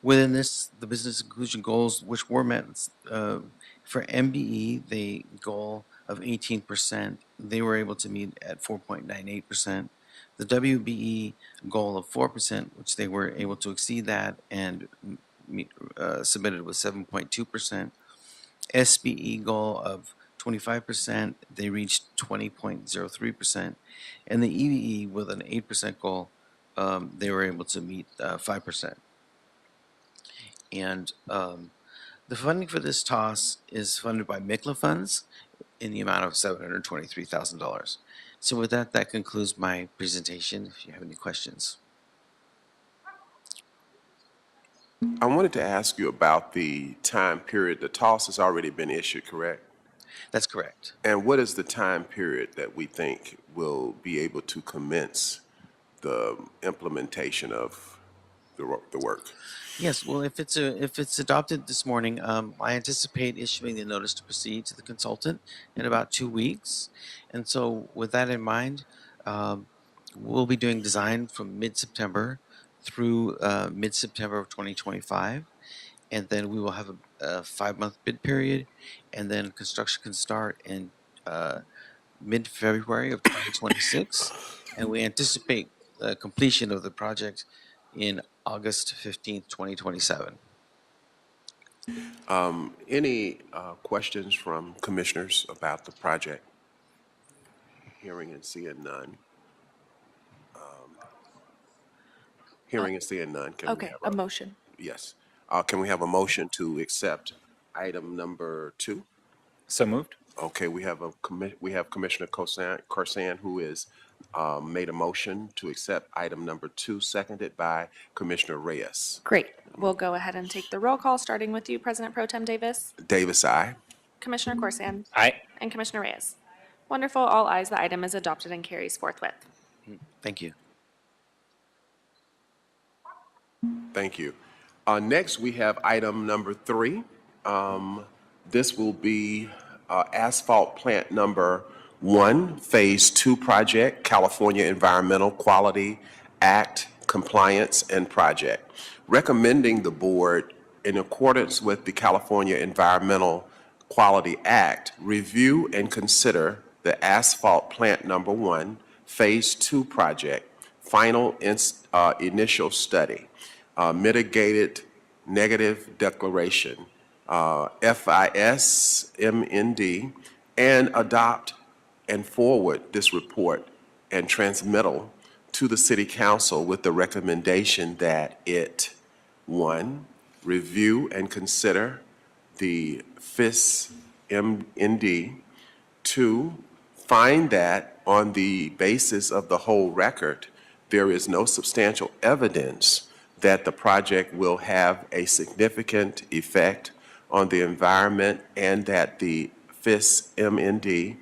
Within this, the business inclusion goals, which were met for MBE, the goal of 18%, they were able to meet at 4.98%. The WBE goal of 4%, which they were able to exceed that and submitted with 7.2%. SBE goal of 25%, they reached 20.03%. And the EBE with an 8% goal, they were able to meet 5%. And the funding for this TOS is funded by MICLA funds in the amount of $723,000. So with that, that concludes my presentation. If you have any questions. I wanted to ask you about the time period. The TOS has already been issued, correct? That's correct. And what is the time period that we think will be able to commence the implementation of the work? Yes, well, if it's adopted this morning, I anticipate issuing the notice to proceed to the consultant in about 2 weeks. And so with that in mind, we'll be doing design from mid-September through mid-September of 2025. And then we will have a 5-month bid period, and then construction can start in mid-February of 2026. And we anticipate completion of the project in August 15th, 2027. Any questions from commissioners about the project? Hearing and seeing none. Hearing and seeing none. Can we Okay, have a motion. Yes. Can we have a motion to accept item number 2? So moved. Okay, we have Commissioner Corsan who is made a motion to accept item number 2, seconded by Commissioner Reyes. Great. We'll go ahead and take the roll call, starting with you, President Pro Tem Davis, Davis, aye. Commissioner Corsan, Aye. and Commissioner Reyes? Wonderful. All ayes. The item is adopted and carries forthwith. Thank you. Thank you. Next, we have item number 3. This will be asphalt plant number 1, Phase 2 project, California Environmental Quality Act compliance and project. Recommending the board, in accordance with the California Environmental Quality Act, review and consider the asphalt plant number 1, Phase 2 project, final initial study, mitigated negative declaration, FIS-MND, and adopt and forward this report and transmittal to the City Council with the recommendation that it, 1, review and consider the FIS-MND, 2, find that on the basis of the whole record, there is no substantial evidence that the project will have a significant effect on the environment and that the FIS-MND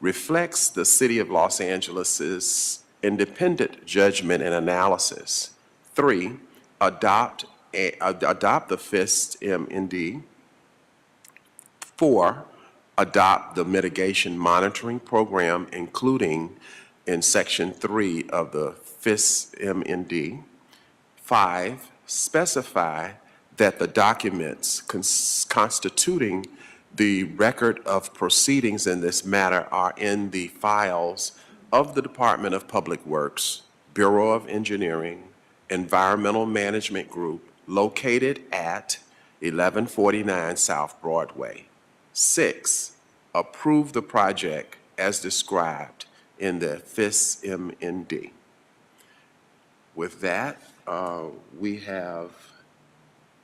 reflects the City of Los Angeles's independent judgment and analysis. 3, adopt the FIS-MND. 4, adopt the mitigation monitoring program, including in Section 3 of the FIS-MND. 5, specify that the documents constituting the record of proceedings in this matter are in the files of the Department of Public Works, Bureau of Engineering, Environmental Management Group, located at 1149 South Broadway. 6, approve the project as described in the FIS-MND. With that, we have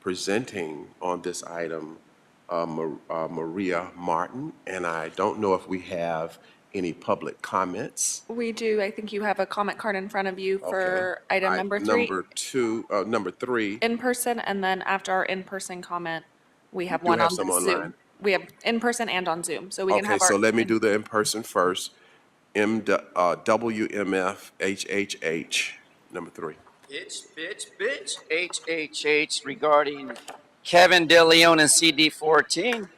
presenting on this item Maria Martin, and I don't know if we have any public comments. We do. I think you have a comment card in front of you for item number 3. Number 3. In person, and then after our in-person comment, we have Do one have on some Zoom. online? We have in person and on Zoom, so we can Okay, have our. so let me do the in-person first. WMF-HHH, number 3. Bitch, HHH regarding Kevin De Leon and CD14.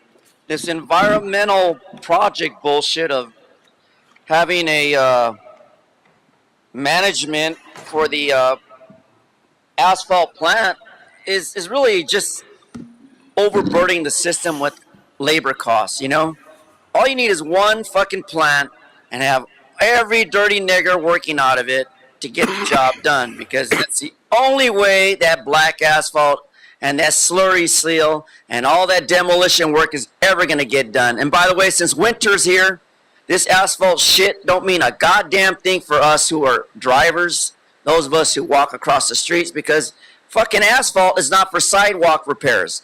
This environmental project bullshit of having a management for the asphalt plant is really just overburdening the system with labor costs, you know? All you need is one fucking plant and have every dirty nigger working out of it to get the job done, because that's the only way that black asphalt and that slurry seal and all that demolition work is ever going to get done. And by the way, since winter's here, this asphalt shit don't mean a goddamn thing for us who are drivers, those of us who walk across the streets, because fucking asphalt is not for sidewalk repairs.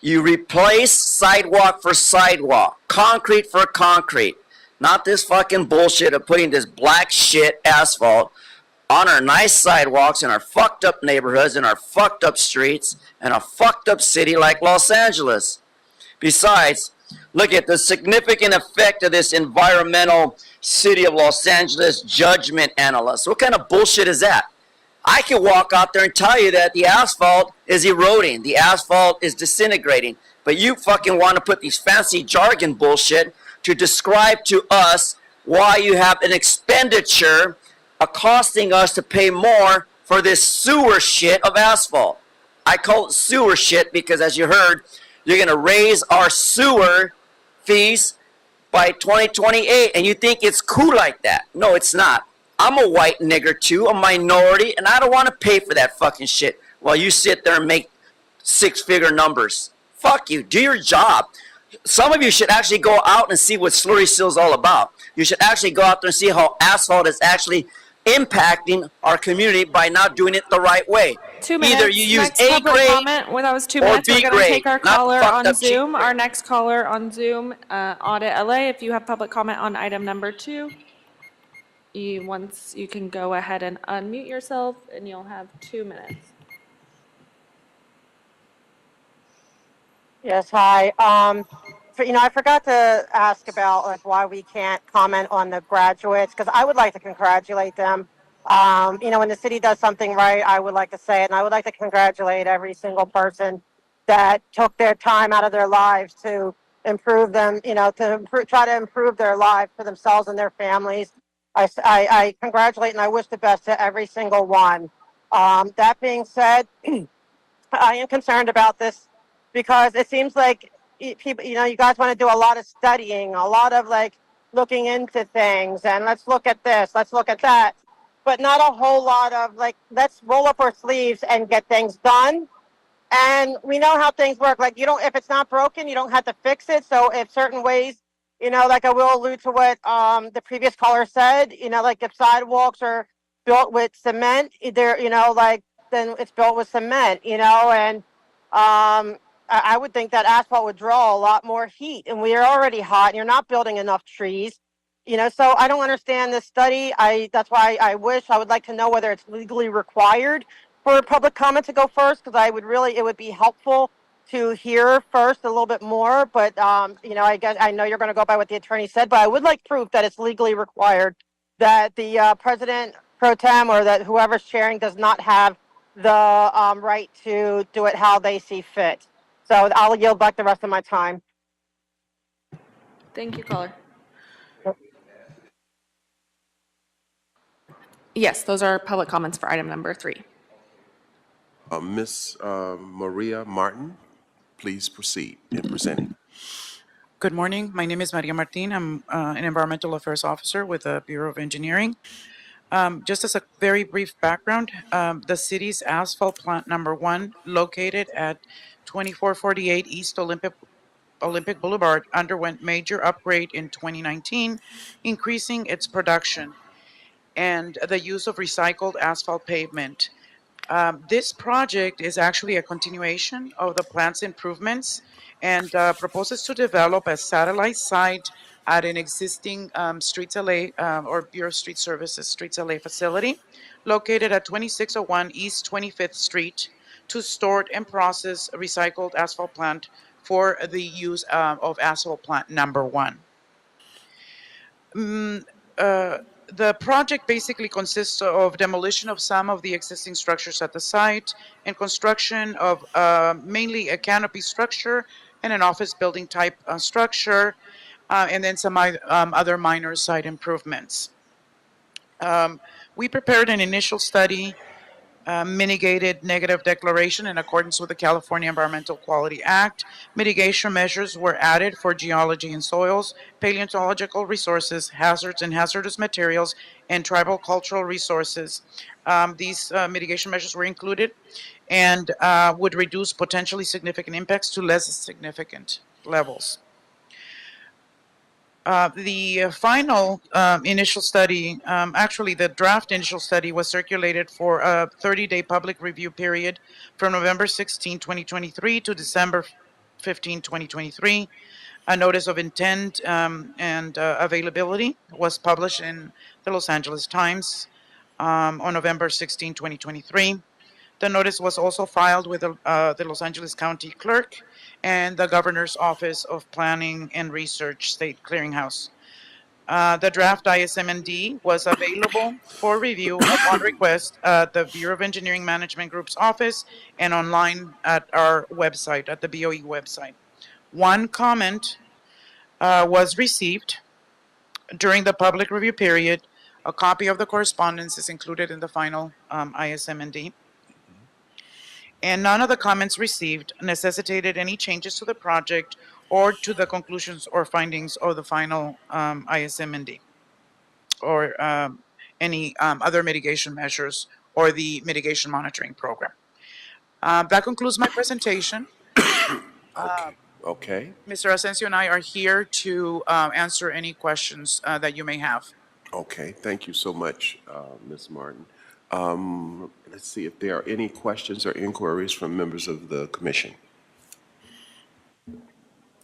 You replace sidewalk for sidewalk, concrete for concrete. Not this fucking bullshit of putting this black shit asphalt on our nice sidewalks in our fucked up neighborhoods, in our fucked up streets, and a fucked up city like Los Angeles. Besides, look at the significant effect of this environmental City of Los Angeles judgment analyst. What kind of bullshit is that? I can walk out there and tell you that the asphalt is eroding, the asphalt is disintegrating, but you fucking want to put these fancy jargon bullshit to describe to us why you have an expenditure costing us to pay more for this sewer shit of asphalt. I call it sewer shit because, as you heard, you're going to raise our sewer fees by 2028, and you think it's cool like that. No, it's not. I'm a white nigger too, a minority, and I don't want to pay for that fucking shit while you sit there and make six-figure numbers. Fuck you. Do your job. Some of you should actually go out and see what slurry seal is all about. You should actually go out there and see how asphalt is actually impacting our community by not doing it the right way. 2 minutes. Either you use Next A public grade comment. Well, that was 2 or minutes. We're B going to grade, take our not caller fucked on up cheap Zoom. grade. Our next caller on Zoom, Audit LA. If you have public comment on item number 2, once you can go ahead and unmute yourself, and you'll have 2 minutes. Yes, hi. I forgot to ask about like why we can't comment on the graduates because I would like to congratulate them. When the city does something right, I would like to say it, and I would like to congratulate every single person that took their time out of their lives to improve them. Try to improve their lives for themselves and their families. I congratulate and I wish the best to every single one. That being said, I am concerned about this because it seems like people, you guys want to do a lot of studying, a lot of like looking into things, and let's look at this, let's look at that, but not a whole lot of like, let's roll up our sleeves and get things done. And we know how things work. Like, if it's not broken, you don't have to fix it. So if certain ways, like I will allude to what the previous caller said, like if sidewalks are built with cement, either, like then it's built with cement, and I would think that asphalt would draw a lot more heat, and we are already hot and you're not building enough trees. So I don't understand this study. That's why I would like to know whether it's legally required for public comment to go first, because it would be helpful to hear first a little bit more. But, I guess I know you're going to go by what the attorney said, but I would like proof that it's legally required that the president pro tem or that whoever's chairing does not have the right to do it how they see fit. So I'll yield back the rest of my time. Thank you, caller. Yes, those are public comments for item number 3. Ms. Maria Martin, please proceed in presenting. Good morning. My name is Maria Martin. I'm an environmental affairs officer with the Bureau of Engineering. Just as a very brief background, the city's asphalt plant number 1, located at 2448 East Olympic Boulevard, underwent major upgrade in 2019, increasing its production and the use of recycled asphalt pavement. This project is actually a continuation of the plant's improvements and proposes to develop a satellite site at an existing Streets LA or Bureau of Street Services Streets LA facility located at 2601 East 25th Street to store and process recycled asphalt plant for the use of asphalt plant number 1. The project basically consists of demolition of some of the existing structures at the site and construction of mainly a canopy structure and an office building type structure, and then some other minor site improvements. We prepared an initial study, mitigated negative declaration in accordance with the California Environmental Quality Act. Mitigation measures were added for geology and soils, paleontological resources, hazards and hazardous materials, and tribal cultural resources. These mitigation measures were included and would reduce potentially significant impacts to less significant levels. The final initial study, actually the draft initial study, was circulated for a 30-day public review period from November 16, 2023 to December 15, 2023. A notice of intent and availability was published in the Los Angeles Times on November 16, 2023. The notice was also filed with the Los Angeles County Clerk and the Governor's Office of Planning and Research State Clearinghouse. The draft ISMND was available for review upon request at the Bureau of Engineering Management Group's office and online at our website, at the BOE website. One comment was received during the public review period. A copy of the correspondence is included in the final ISMND. And none of the comments received necessitated any changes to the project or to the conclusions or findings of the final ISMND or any other mitigation measures or the mitigation monitoring program. That concludes my presentation. Okay. Mr. Asensio and I are here to answer any questions that you may have. Okay. Thank you so much, Ms. Martin. Let's see if there are any questions or inquiries from members of the commission.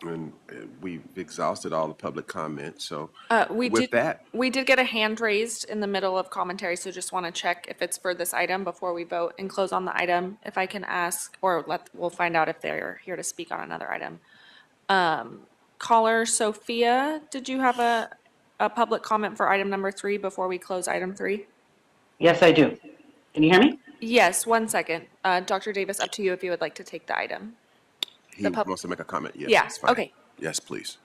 And we've exhausted all the public comment, so We with that, did get a hand raised in the middle of commentary, so just want to check if it's for this item before we vote and close on the item. If I can ask, or we'll find out if they're here to speak on another item. Caller Sophia, did you have a public comment for item number 3 before we close item 3? Yes, I do. Can you hear me? Yes, 1 second. Dr. Davis, up to you if you would like to take the item. He wants to make a comment. Yes, Yeah, it's fine. okay. Yes, please.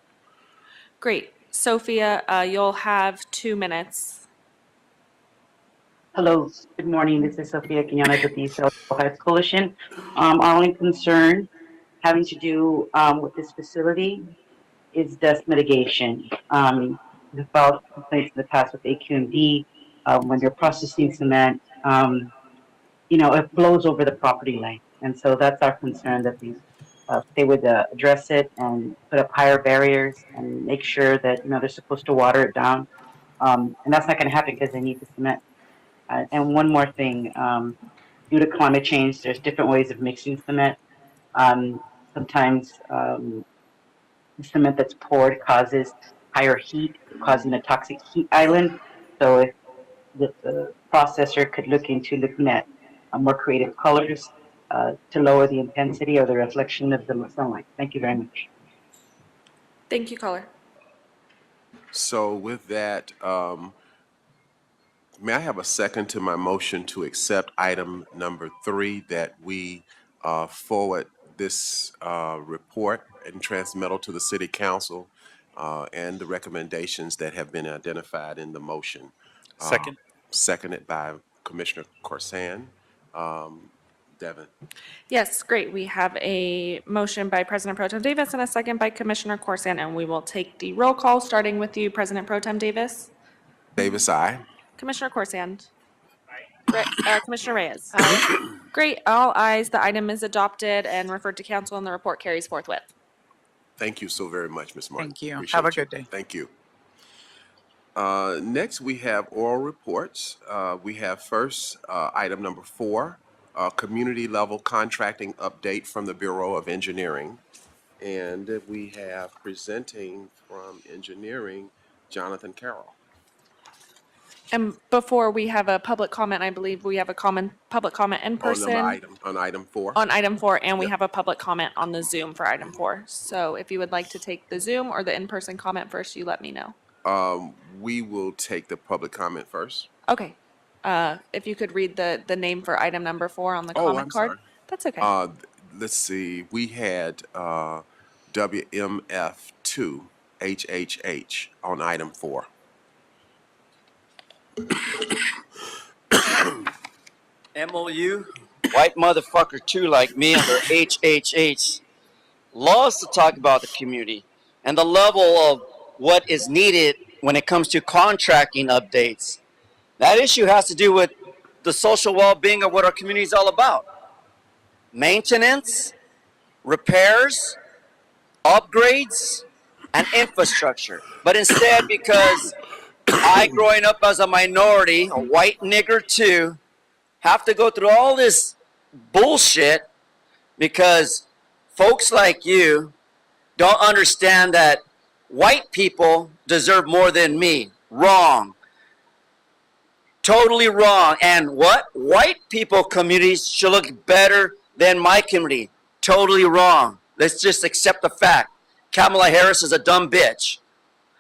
Great. Sophia, you'll have 2 minutes. Hello, good morning. This is Sophia Quinones with the East Ohio Coalition. Our only concern having to do with this facility is dust mitigation. We've filed complaints in the past with AQMD when they're processing cement. It blows over the property line. And so that's our concern, that they would address it and put up higher barriers and make sure that, they're supposed to water it down. And that's not going to happen because they need the cement. And one more thing, due to climate change, there's different ways of mixing cement. Sometimes the cement that's poured causes higher heat, causing a toxic heat island. So if the processor could look into looking at more creative colors to lower the intensity or the reflection of the sunlight. Thank you very much. Thank you, caller. So with that, may I have a second to my motion to accept item number 3, that we forward this report and transmittal to the City Council and the recommendations that have been identified in the motion? Second. Seconded by Commissioner Corsan. Devin. Yes, great. We have a motion by President Pro Tem Davis and a second by Commissioner Corsan, and we will take the roll call, starting with you, President Pro Tem Davis. Davis, aye. Commissioner Corsan. Commissioner Reyes. Great. All ayes. The item is adopted and referred to council, and the report carries forthwith. Thank you so very much, Ms. Martin. Thank you. Appreciate Have a you. good day. Thank you. Next, we have oral reports. We have first item number 4, community level contracting update from the Bureau of Engineering. And we have presenting from engineering, Jonathan Carroll. And before we have a public comment, I believe we have a public comment in person. On item 4. On item 4, and we Yep. have a public comment on the Zoom for item 4. So if you would like to take the Zoom or the in-person comment first, you let me know. We will take the public comment first. Okay. If you could read the name for item number 4 on the Oh, comment I'm card. sorry. That's okay. Let's see, we had WMF2 HHH on item 4. MOU, white motherfucker too, like me under HHH, loves to talk about the community and the level of what is needed when it comes to contracting updates. That issue has to do with the social well-being of what our community is all about. Maintenance, repairs, upgrades, and infrastructure. But instead, because I, growing up as a minority, a white nigger too, have to go through all this bullshit because folks like you don't understand that white people deserve more than me. Wrong. Totally wrong. And what? White people communities should look better than my community. Totally wrong. Let's just accept the fact. Kamala Harris is a dumb bitch.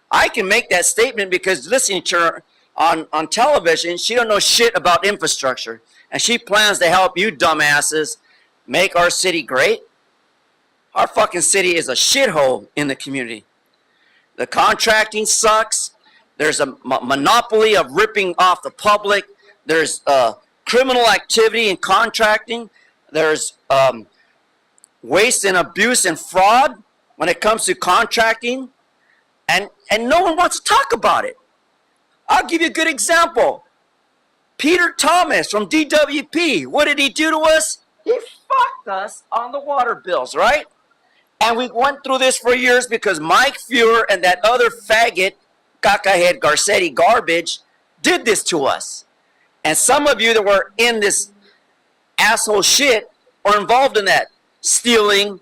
I can make that statement because listening to her on television, she don't know shit about infrastructure. And she plans to help you dumbasses make our city great. Our fucking city is a shithole in the community. The contracting sucks. There's a monopoly of ripping off the public. There's criminal activity in contracting. There's waste and abuse and fraud when it comes to contracting. And no one wants to talk about it. I'll give you a good example. Peter Thomas from DWP, what did he do to us? He fucked us on the water bills, right? And we went through this for years because Mike Fuhrer and that other faggot, cacahead Garcetti garbage, did this to us. And some of you that were in this asshole shit are involved in that, stealing.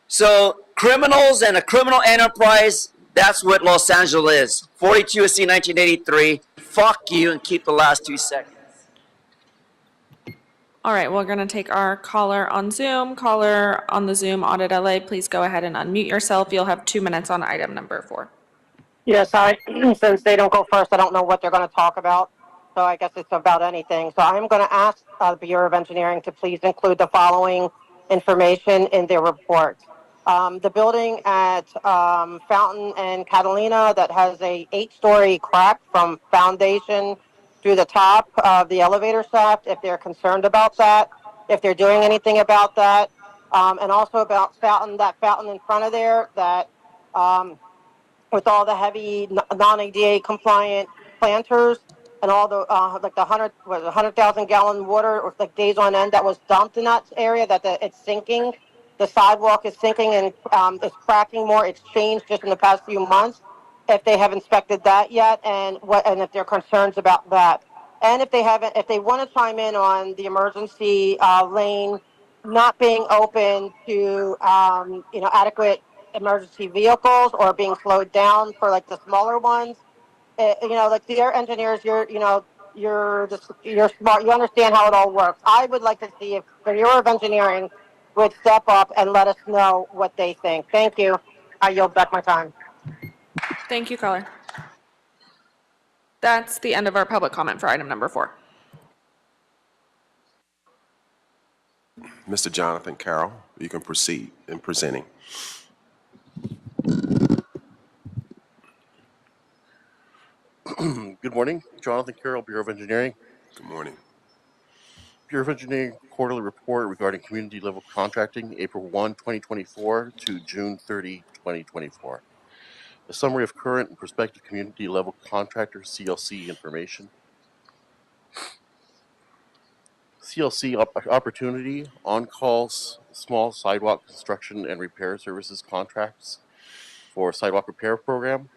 So criminals and a criminal enterprise, that's what Los Angeles is. 42 USC 1983. Fuck you and keep the last 2 seconds. All right, we're going to take our caller on Zoom. Caller on the Zoom, Audit LA, please go ahead and unmute yourself. You'll have 2 minutes on item number 4. Yes, since they don't go first, I don't know what they're going to talk about. So I guess it's about anything. So I'm going to ask the Bureau of Engineering to please include the following information in their report. The building at Fountain and Catalina that has a 8-story crack from foundation through the top of the elevator shaft, if they're concerned about that, if they're doing anything about that, and also about that fountain in front of there that with all the heavy non-ADA compliant planters and all the like the 100,000 gallon water or like days on end that was dumped in that area, that it's sinking. The sidewalk is sinking and it's cracking more. It's changed just in the past few months. If they have inspected that yet, and if there are concerns about that, and if they haven't, if they want to chime in on the emergency lane not being open to adequate emergency vehicles or being slowed down for like the smaller ones. Like the air engineers, you're smart. You understand how it all works. I would like to see if the Bureau of Engineering would step up and let us know what they think. Thank you. I yield back my time. Thank you, caller. That's the end of our public comment for item number 4. Mr. Jonathan Carroll, you can proceed in presenting. Good morning. Jonathan Carroll, Bureau of Engineering. Good morning. Bureau of Engineering quarterly report regarding community level contracting, April 1, 2024 to June 30, 2024. A summary of current and prospective community level contractor CLC information. CLC opportunity, on-calls, small sidewalk construction and repair services contracts for sidewalk repair program.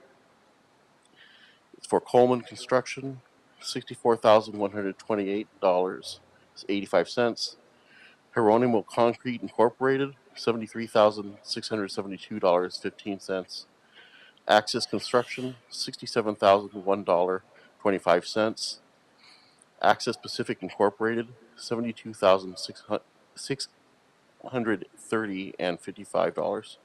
It's for Coleman Construction, $64,128.85. Hieronymo Concrete Incorporated, $73,672.15. Axis Construction, $67,001.25. Axis Pacific Incorporated, $72,630.55.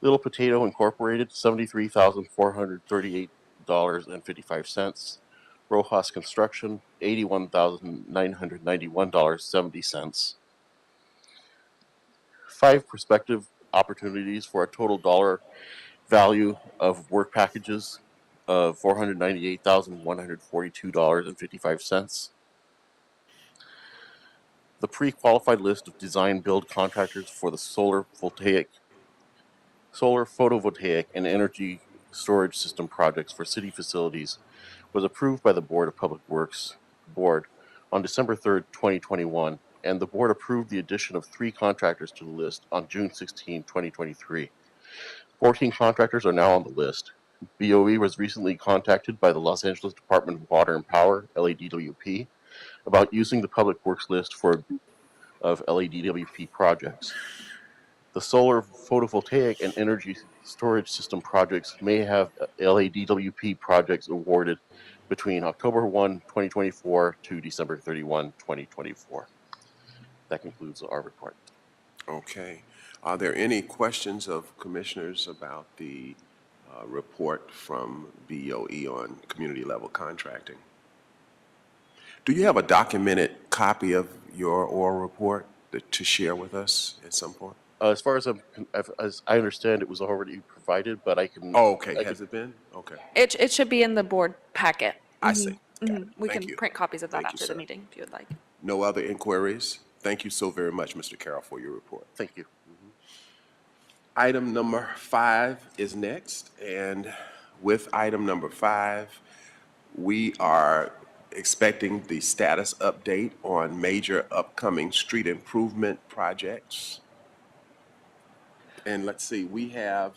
Little Potato Incorporated, $73,438.55. Rojas Construction, $81,991.70. 5 prospective opportunities for a total dollar value of work packages of $498,142.55. The pre-qualified list of design build contractors for the solar photovoltaic and energy storage system projects for city facilities was approved by the Board of Public Works Board on December 3rd, 2021, and the board approved the addition of 3 contractors to the list on June 16, 2023. 14 contractors are now on the list. BOE was recently contacted by the Los Angeles Department of Water and Power, LADWP, about using the Public Works list of LADWP projects. The solar photovoltaic and energy storage system projects may have LADWP projects awarded between October 1, 2024 to December 31, 2024. That concludes our report. Okay. Are there any questions of commissioners about the report from BOE on community level contracting? Do you have a documented copy of your oral report to share with us at some point? As far as I understand, it was already provided, but I can. Oh, okay. Has it been? Okay. It should be in the board packet. I see. We Thank can you. print copies of that Thank you, after the sir. meeting if you would like. No other inquiries? Thank you so very much, Mr. Carroll, for your report. Thank you. Item number 5 is next, and with item number 5, we are expecting the status update on major upcoming street improvement projects. And let's see, we have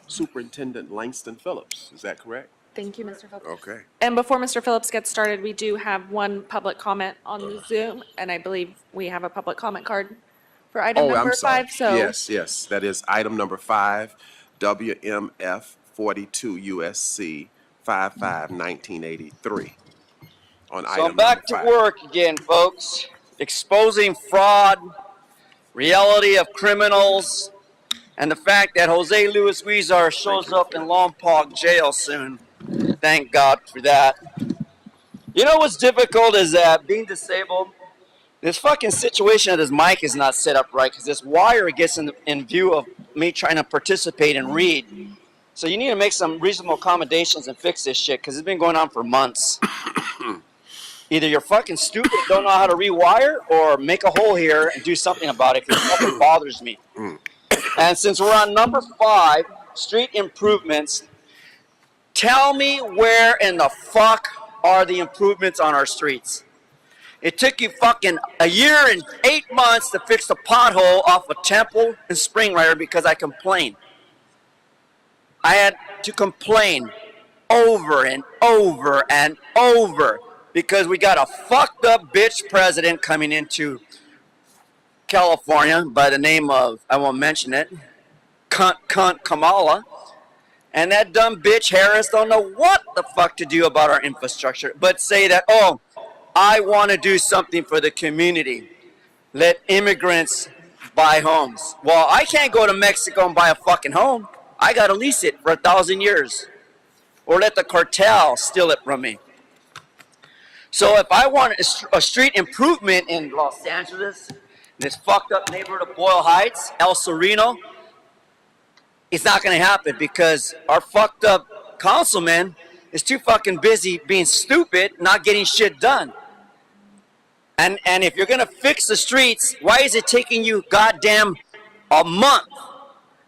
Superintendent Langston Phillips, is that correct? Thank you, Mr. Phillips. Okay. And before Mr. Phillips gets started, we do have one public comment on the Zoom, and I believe we have a public comment card for item number 5. So Yes, that is item number 5, WMF 42 USC 55 1983. On So item I'm back to number 5. work again, folks. exposing fraud, reality of criminals, and the fact that Jose Luis Huizar shows up in Lompoc jail soon. Thank God for that. You know what's difficult is that being disabled, this fucking situation of this mic is not set up right because this wire gets in view of me trying to participate and read. So you need to make some reasonable accommodations and fix this shit because it's been going on for months. Either you're fucking stupid and don't know how to rewire, or make a hole here and do something about it because it fucking bothers me. And since we're on number 5, street improvements, tell me where in the fuck are the improvements on our streets? It took you fucking a year and 8 months to fix the pothole off of Temple and Spring Rider because I complained. I had to complain over and over and over because we got a fucked up bitch president coming into California by the name of, I won't mention it, cunt Kamala. And that dumb bitch Harris don't know what the fuck to do about our infrastructure, but say that, oh, I want to do something for the community. Let immigrants buy homes. Well, I can't go to Mexico and buy a fucking home. I got to lease it for 1,000 years. Or let the cartel steal it from me. So if I want a street improvement in Los Angeles, this fucked up neighborhood of Boyle Heights, El Sereno, it's not going to happen because our fucked up councilman is too fucking busy being stupid, not getting shit done. And if you're going to fix the streets, why is it taking you goddamn a month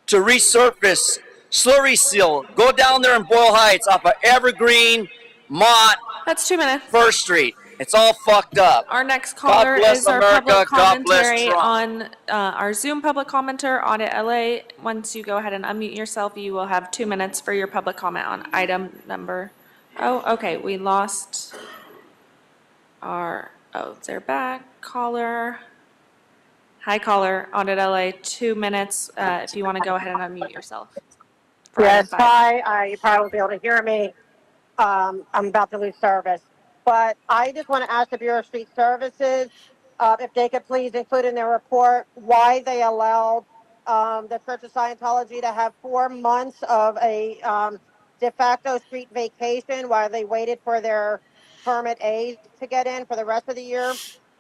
to resurface Slurry Seal? Go down there in Boyle Heights off of Evergreen, Mott. That's 2 minutes. First Street. It's all fucked up. Our next caller bless is our America, public God bless commentary Trump. on our Zoom public commenter, Audit LA. Once you go ahead and unmute yourself, you will have 2 minutes for your public comment on item number. Oh, okay, we lost our, oh, they're back. Caller. Hi, caller, Audit LA, 2 minutes, if you want to go ahead and unmute yourself. for item Yes, 5. hi, you probably won't be able to hear me. I'm about to lose service. But I just want to ask the Bureau of Street Services if they could please include in their report why they allowed the Church of Scientology to have 4 months of a de facto street vacation while they waited for their permit A's to get in for the rest of the year.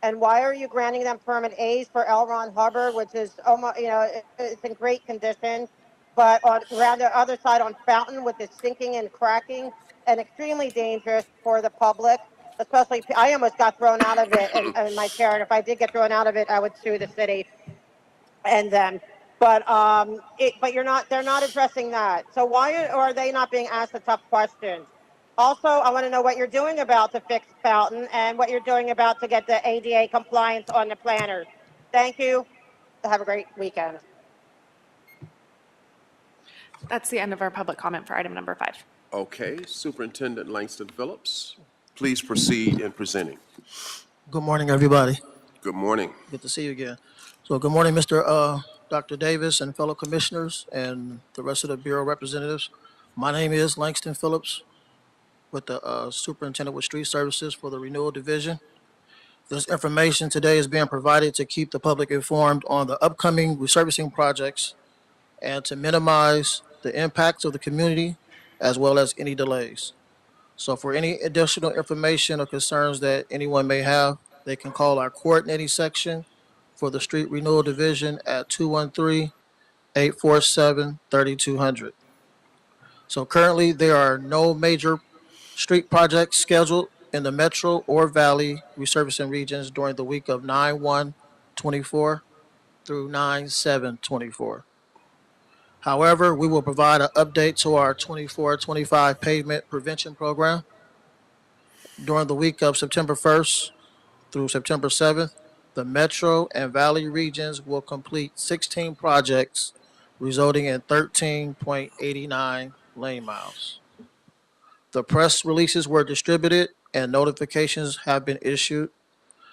And why are you granting them permit A's for L. Ron Hubbard, which is almost, it's in great condition, but around the other side on Fountain, with the sinking and cracking, and extremely dangerous for the public. Especially, I almost got thrown out of it in my chair, and if I did get thrown out of it, I would sue the city and them. But they're not addressing that. So why are they not being asked the tough questions? Also, I want to know what you're doing about to fix Fountain and what you're doing about to get the ADA compliance on the planners. Thank you. Have a great weekend. That's the end of our public comment for item number 5. Okay, Superintendent Langston Phillips, please proceed in presenting. Good morning, everybody. Good morning. Good to see you again. So good morning, Mr. Dr. Davis and fellow commissioners and the rest of the Bureau representatives. My name is Langston Phillips with the Superintendent with Street Services for the Renewal Division. This information today is being provided to keep the public informed on the upcoming resurfacing projects and to minimize the impacts of the community as well as any delays. So for any additional information or concerns that anyone may have, they can call our coordinating section for the Street Renewal Division at 213-847-3200. So currently there are no major street projects scheduled in the Metro or Valley resurfacing regions during the week of 9/1/24 through 9/7/24. However, we will provide an update to our 24-25 pavement prevention program. During the week of September 1st through September 7th, the Metro and Valley regions will complete 16 projects, resulting in 13.89 lane miles. The press releases were distributed and notifications have been issued.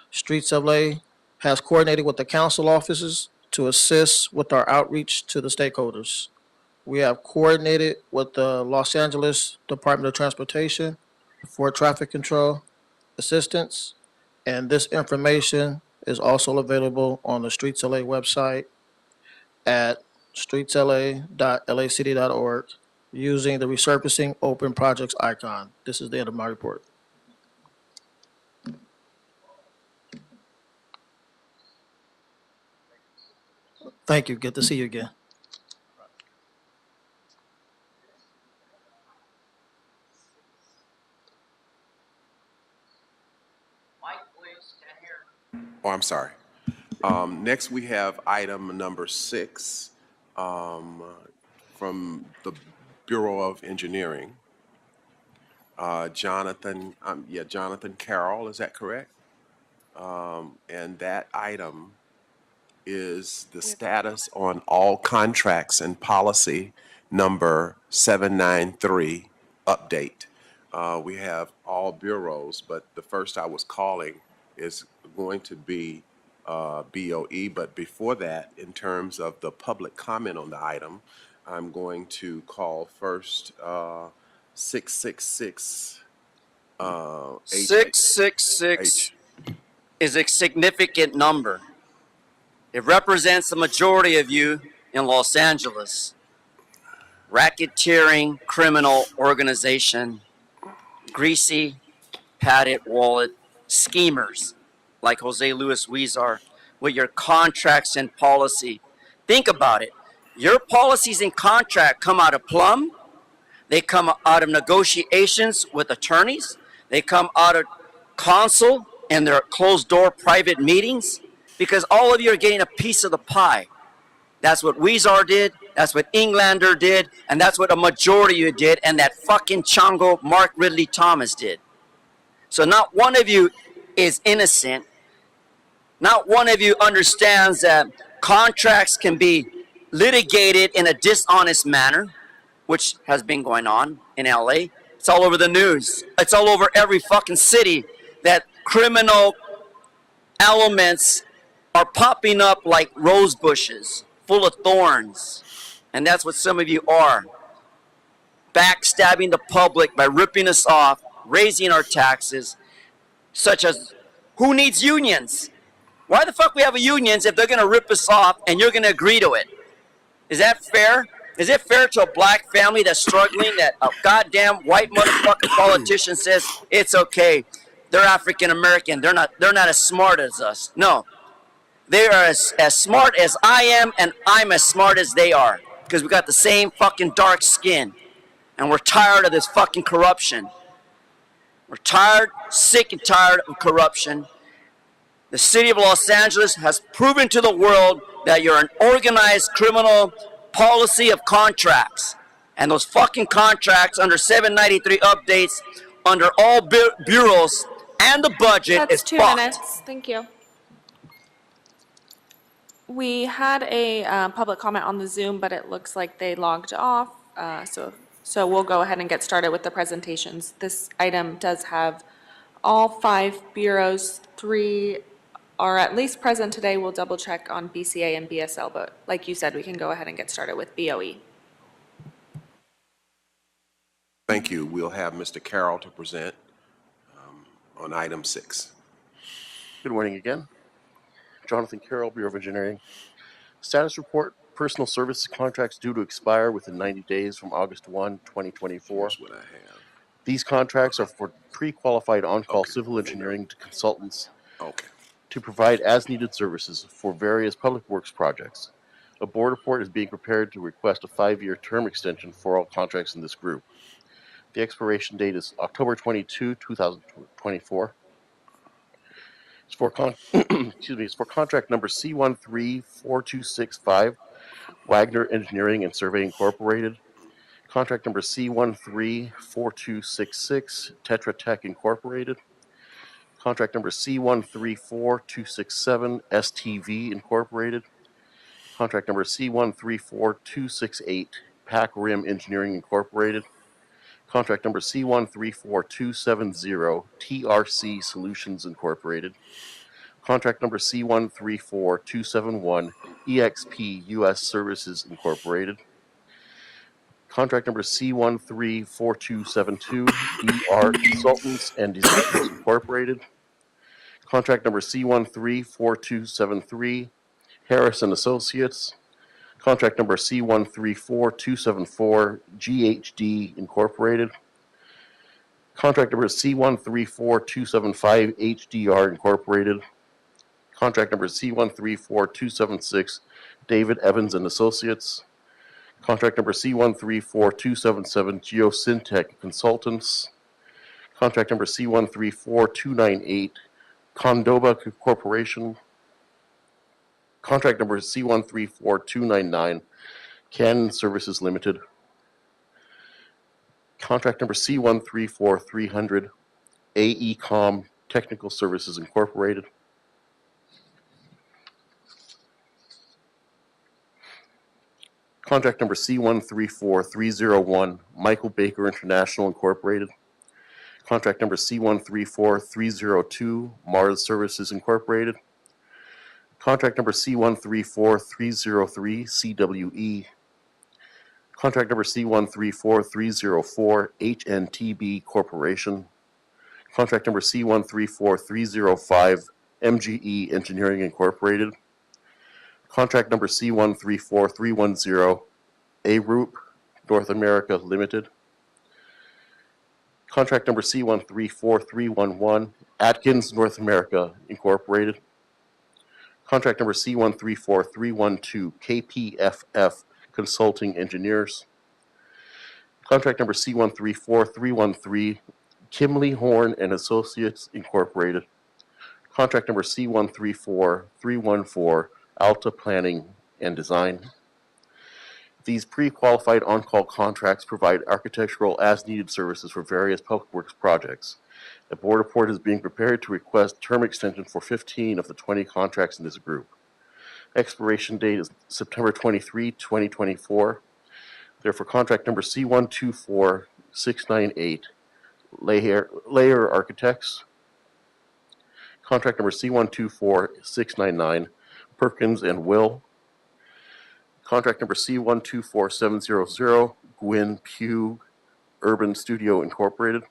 Streets LA has coordinated with the council offices to assist with our outreach to the stakeholders. We have coordinated with the Los Angeles Department of Transportation for traffic control assistance, and this information is also available on the Streets LA website at streetsla.lacity.org using the resurfacing open projects icon. This is the end of my report. Thank you. Good to see you again. Oh, I'm sorry. Next, we have item number 6 from the Bureau of Engineering. Jonathan Carroll, is that correct? And that item is the status on all contracts and policy number 793 update. We have all bureaus, but the first I was calling is going to be BOE. But before that, in terms of the public comment on the item, I'm going to call first 666. 666 is a significant number. It represents the majority of you in Los Angeles. Racketeering criminal organization, greasy, padded wallet schemers like Jose Luis Huizar with your contracts and policy. Think about it. Your policies and contract come out of Plum. They come out of negotiations with attorneys. They come out of counsel and their closed door private meetings, because all of you are getting a piece of the pie. That's what Huizar did, that's what Englander did, and that's what a majority of you did, and that fucking Chongo Mark Ridley Thomas did. So not one of you is innocent. Not one of you understands that contracts can be litigated in a dishonest manner, which has been going on in LA. It's all over the news. It's all over every fucking city that criminal elements are popping up like rose bushes, full of thorns. And that's what some of you are. Backstabbing the public by ripping us off, raising our taxes, such as, who needs unions? Why the fuck we have unions if they're gonna rip us off and you're gonna agree to it? Is that fair? Is it fair to a black family that's struggling that a goddamn white motherfucking politician says it's okay? They're African American. They're not as smart as us. No. They are as smart as I am, and I'm as smart as they are. Because we got the same fucking dark skin. And we're tired of this fucking corruption. We're tired, sick and tired of corruption. The city of Los Angeles has proven to the world that you're an organized criminal policy of contracts. And those fucking contracts under 793 updates, under all bureaus and the budget That's is 2 fucked. minutes. Thank you. We had a public comment on the Zoom, but it looks like they logged off. So we'll go ahead and get started with the presentations. This item does have all 5 bureaus. 3 are at least present today. We'll double check on BCA and BSL, but like you said, we can go ahead and get started with BOE. Thank you. We'll have Mr. Carroll to present on item 6. Good morning again. Jonathan Carroll, Bureau of Engineering. Status report, personal services contracts due to expire within 90 days from August 1, 2024. That's what I have. These contracts are for pre-qualified on-call civil engineering consultants Okay. to provide as-needed services for various public works projects. A board report is being prepared to request a 5-year term extension for all contracts in this group. The expiration date is October 22, 2024. It's for it's for contract number C134265, Wagner Engineering and Survey Incorporated. Contract number C134266, Tetra Tech Incorporated. Contract number C134267, STV Incorporated. Contract number C134268, Pac Rim Engineering Incorporated. Contract number C134270, TRC Solutions Incorporated. Contract number C134271, EXP US Services Incorporated. Contract number C134272, DR Consultants and Designers Incorporated. Contract number C134273, Harris and Associates. Contract number C134274, GHD Incorporated. Contract number C134275, HDR Incorporated. Contract number C134276, David Evans and Associates. Contract number C134277, Geosyntec Consultants. Contract number C134298, Condoba Corporation. Contract number C134299, Canon Services Limited. Contract number C134300, AECom Technical Services Incorporated. Contract number C134301, Michael Baker International Incorporated. Contract number C134302, Mars Services Incorporated. Contract number C134303, CWE. Contract number C134304, HNTB Corporation. Contract number C134305, MGE Engineering Incorporated. Contract number C134310, ARUP North America Limited. Contract number C134311, Atkins North America Incorporated. Contract number C134312, KPFF Consulting Engineers. Contract number C134313, Kimley Horn and Associates Incorporated. Contract number C134314, Alta Planning and Design. These pre-qualified on-call contracts provide architectural as-needed services for various public works projects. The board report is being prepared to request term extension for 15 of the 20 contracts in this group. Expiration date is September 23, 2024. Therefore, contract number C124698, Layer Architects. Contract number C124699, Perkins and Will. Contract number C124700, Gwyn Pugh Urban Studio Incorporated.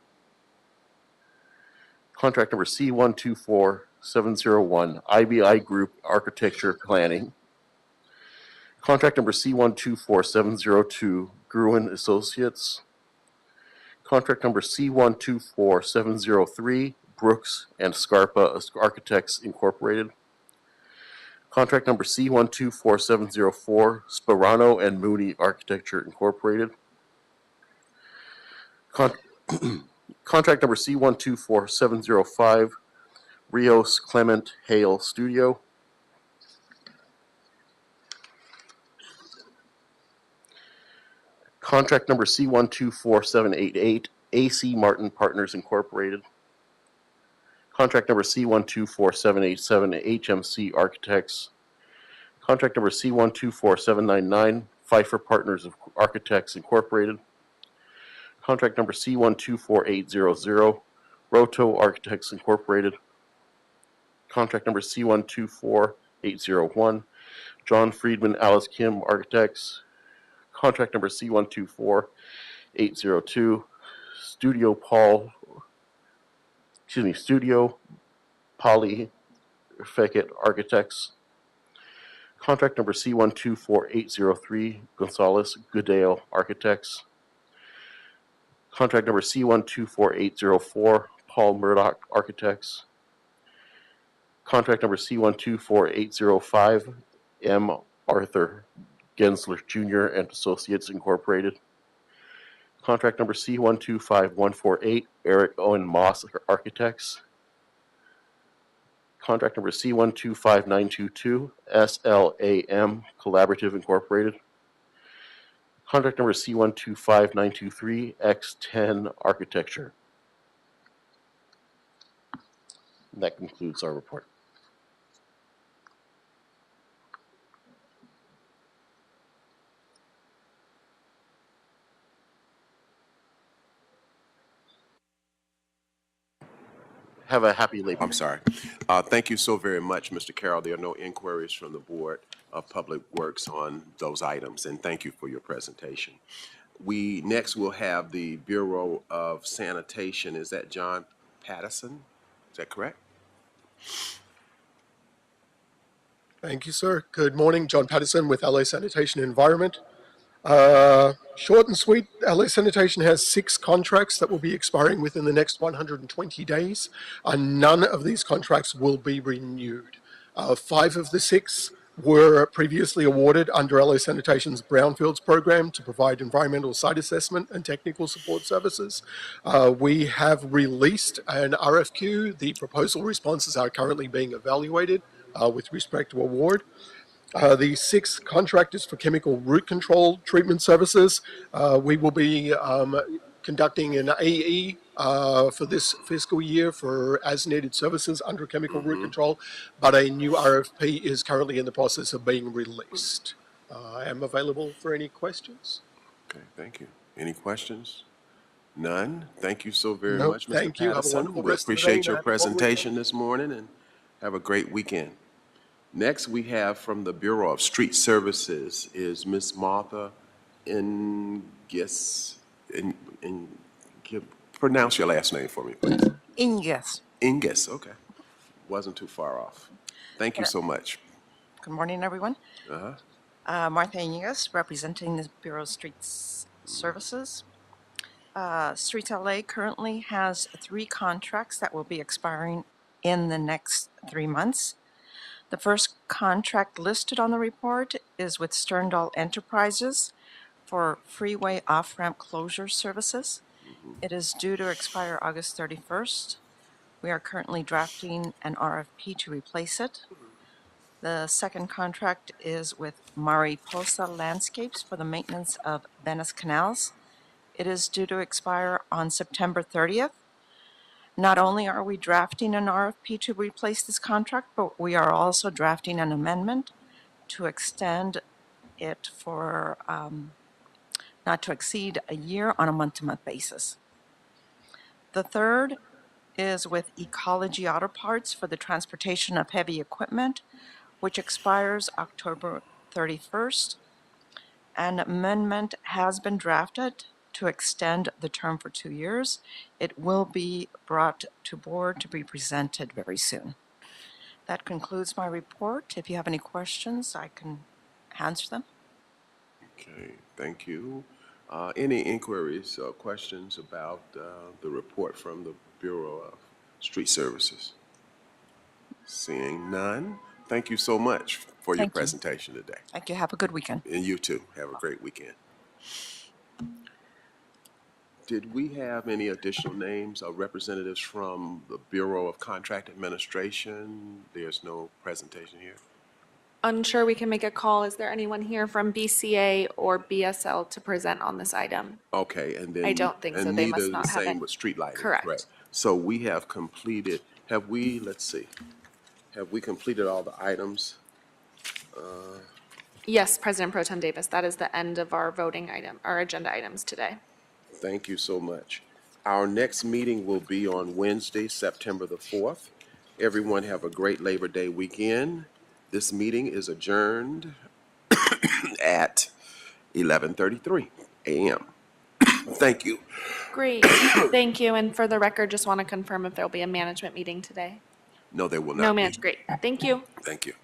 Contract number C124701, IBI Group Architecture Planning. Contract number C124702, Gruen Associates. Contract number C124703, Brooks and Scarpa Architects Incorporated. Contract number C124704, Sperano and Mooney Architecture Incorporated. Contract number C124705, Rios Clement Hale Studio. Contract number C124788, AC Martin Partners Incorporated. Contract number C124787, HMC Architects. Contract number C124799, Pfeiffer Partners of Architects Incorporated. Contract number C124800, Roto Architects Incorporated. Contract number C124801, John Friedman Alice Kim Architects. Contract number C124802, Studio Poly Feckett Architects. Contract number C124803, Gonzalez Goodale Architects. Contract number C124804, Paul Murdoch Architects. Contract number C124805, M. Arthur Gensler Jr. and Associates Incorporated. Contract number C125148, Eric Owen Moss Architects. Contract number C125922, SLAM Collaborative Incorporated. Contract number C125923, X10 Architecture. And that concludes our report. Have a happy Labor Day. I'm sorry. Thank you so very much, Mr. Carroll. There are no inquiries from the Board of Public Works on those items, and thank you for your presentation. We next will have the Bureau of Sanitation. Is that John Pattison? Is that correct? Thank you, sir. Good morning. John Patterson with LA Sanitation and Environment. Short and sweet, LA Sanitation has 6 contracts that will be expiring within the next 120 days. None of these contracts will be renewed. 5 of the 6 were previously awarded under LA Sanitation's Brownfields program to provide environmental site assessment and technical support services. We have released an RFQ. The proposal responses are currently being evaluated with respect to award. The 6 contractors for chemical root control treatment services. We will be conducting an AE for this fiscal year for as needed services under chemical root control, but a new RFP is currently in the process of being released. I am available for any questions. Okay, thank you. Any questions? None? Thank you so very No, much, Mr. thank you. Have a Patterson. wonderful We rest of the day appreciate and your happy long weekend. presentation this morning, and have a great weekend. Next, we have from the Bureau of Street Services is Ms. Martha Ingis. Pronounce your last name for me, please. Inges. Ingis, okay. Wasn't too far off. Thank you so much. Good morning, everyone. Uh-huh. Martha Inges, representing the Bureau of Streets Services. Streets LA currently has 3 contracts that will be expiring in the next 3 months. The first contract listed on the report is with Sterndal Enterprises for freeway off-ramp closure services. It is due to expire August 31st. We are currently drafting an RFP to replace it. The second contract is with Mariposa Landscapes for the maintenance of Venice canals. It is due to expire on September 30th. Not only are we drafting an RFP to replace this contract, but we are also drafting an amendment to extend it for not to exceed a year on a month-to-month basis. The third is with Ecology Auto Parts for the transportation of heavy equipment, which expires October 31st. An amendment has been drafted to extend the term for 2 years. It will be brought to board to be presented very soon. That concludes my report. If you have any questions, I can answer them. Okay, thank you. Any inquiries or questions about the report from the Bureau of Street Services? Seeing none, thank you so much for your Thank you. presentation today. Thank you. Have a good weekend. And you too. Have a great weekend. Did we have any additional names or representatives from the Bureau of Contract Administration? There's no presentation here. Unsure we can make a call. Is there anyone here from BCA or BSL to present on this item? Okay, and then. I don't think so. and They must neither not the have same it. with street lighting, Correct. So we have completed, have we, let's see, have we completed all the items? Yes, President Pro Tem Davis, that is the end of our voting item, our agenda items today. Thank you so much. Our next meeting will be on Wednesday, September the 4th. Everyone have a great Labor Day weekend. This meeting is adjourned at 11:33 a.m. Thank you. Great, thank you. And for the record, just want to confirm if there'll be a management meeting today. No, there will not No be. great. Thank you. Thank you.